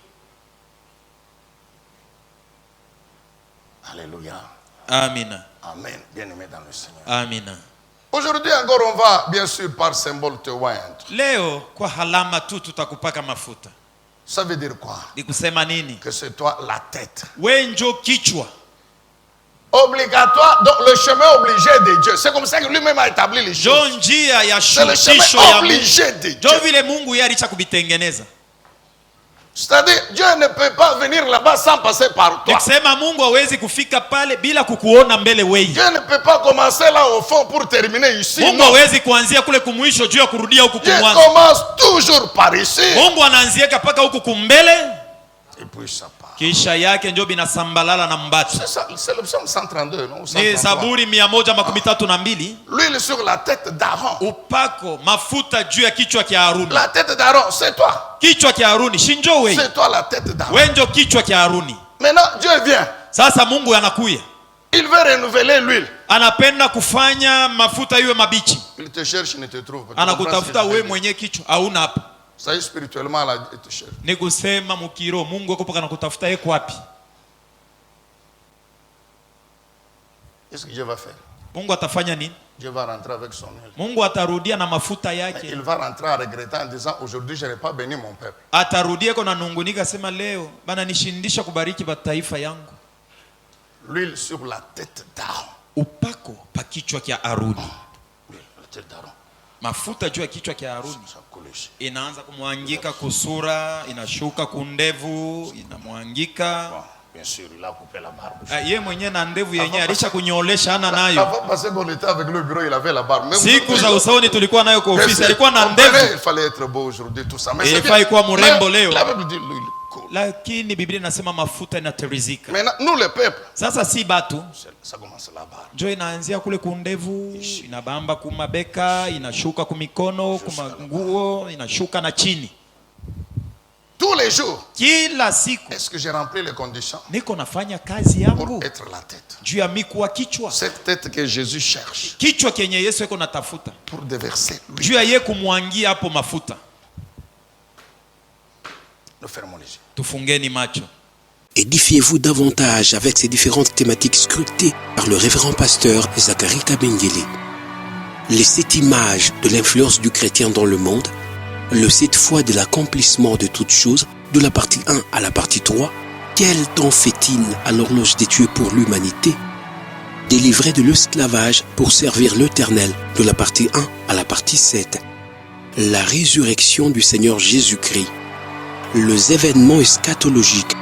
Alléluia. Amina. Amen. Bien-aimé dans le Seigneur. Amina. Aujourd'hui encore on va bien sûr par symbole te oindre. Leo kwa halama tu tutakupaka mafuta. Ça veut dire quoi? Ni kusema nini? Que c'est toi la tête. Wewe ndio kichwa. Obligatoire, donc le chemin obligé de Dieu. C'est comme ça que lui-même a établi les choses. C'est le chemin obligé de Dieu. C'est-à-dire, Dieu ne peut pas venir là-bas sans passer par toi. Dieu ne peut pas commencer là au fond pour terminer ici. Dieu commence toujours par ici. Et puis ça part. Kisha yake ndio binasambalala na mbati. C'est le psaume 132, non? Ni Zaburi 132. L'huile sur la tête d'Aaron. Upako mafuta juu ya kichwa kia Haruni. La tête d'Aaron, c'est toi. Kichwa kia Haruni, shinjo wewe. C'est toi la tête d'Aaron. Wewe ndio kichwa kia Haruni. Maintenant Dieu vient. Sasa Mungu anakuya. Il veut renouveler l'huile. Anapenda kufanya mafuta iwe mabichi. Il te cherche, ne te trouve pas. Anakutafuta wewe mwenye kichwa hauna hapa. Ça y est, spirituellement là, il te cherche. Ni kusema mukiro Mungu akupoka na kutafuta yeye wapi? Qu'est-ce que Dieu va faire? Mungu atafanya nini? Dieu va rentrer avec son huile. Mungu atarudia na mafuta yake. Il va rentrer en regrettant en disant aujourd'hui je n'ai pas béni mon peuple. Atarudia kwa nanungunika sema leo bana nishindisha kubariki bataifa yangu. L'huile sur la tête d'Aaron. Upako pa kichwa kia Aruni. Mafuta juu ya kichwa kia Aruni. Inaanza kumwangika kusura, inashuka kundevu, inamwangika. Bien sûr, il a coupé la barbe. Yeye mwenyewe na ndevu yenyewe alisha kunyoolesha ana nayo. Parce qu'on était avec le bureau, il avait la barbe. Siku za usoni tulikuwa nayo kwa ofisi, alikuwa na ndevu. Il fallait être beau aujourd'hui tout ça. Mais il fallait kuwa mrembo leo. La Bible dit l'huile. Lakini Biblia inasema mafuta inatirizika. Maintenant nous les peuples. Sasa si batu. Ça commence la barbe. Ndio inaanzia kule kundevu, inabamba kumabeka, inashuka kumikono, kumanguo, inashuka na chini. Tous les jours. Kila siku. Est-ce que j'ai rempli les conditions? Niko nafanya kazi yangu pour être la tête. Juu ya mikuwa kichwa. Cette tête que Jésus cherche. Kichwa kenye Yesu eko natafuta. Pour déverser. Juu ya yeye kumwangia hapo mafuta. Nous fermons les yeux. Tufungeni macho. Édifiez-vous davantage avec ces différentes thématiques scrutées par le révérend pasteur Zacharie Kabengele. Les 7 images de l'influence du chrétien dans le monde, le 7 fois de l'accomplissement de toutes choses, de la partie 1 à la partie 3, quel temps fait-il à l'horloge des Dieu pour l'humanité? Délivré de l'esclavage pour servir l'Éternel, de la partie 1 à la partie 7. La résurrection du Seigneur Jésus-Christ. Les événements eschatologiques,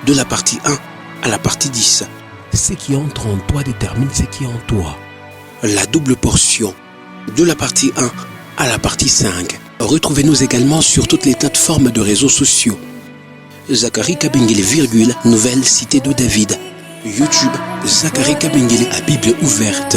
de la partie 1 à la partie 10. Ce qui entre en toi détermine ce qui est en toi. La double portion, de la partie 1 à la partie 5. Retrouvez-nous également sur toutes les plateformes de réseaux sociaux. Zacharie Kabengele, Nouvelle Cité de David. YouTube, Zacharie Kabengele à Bible ouverte.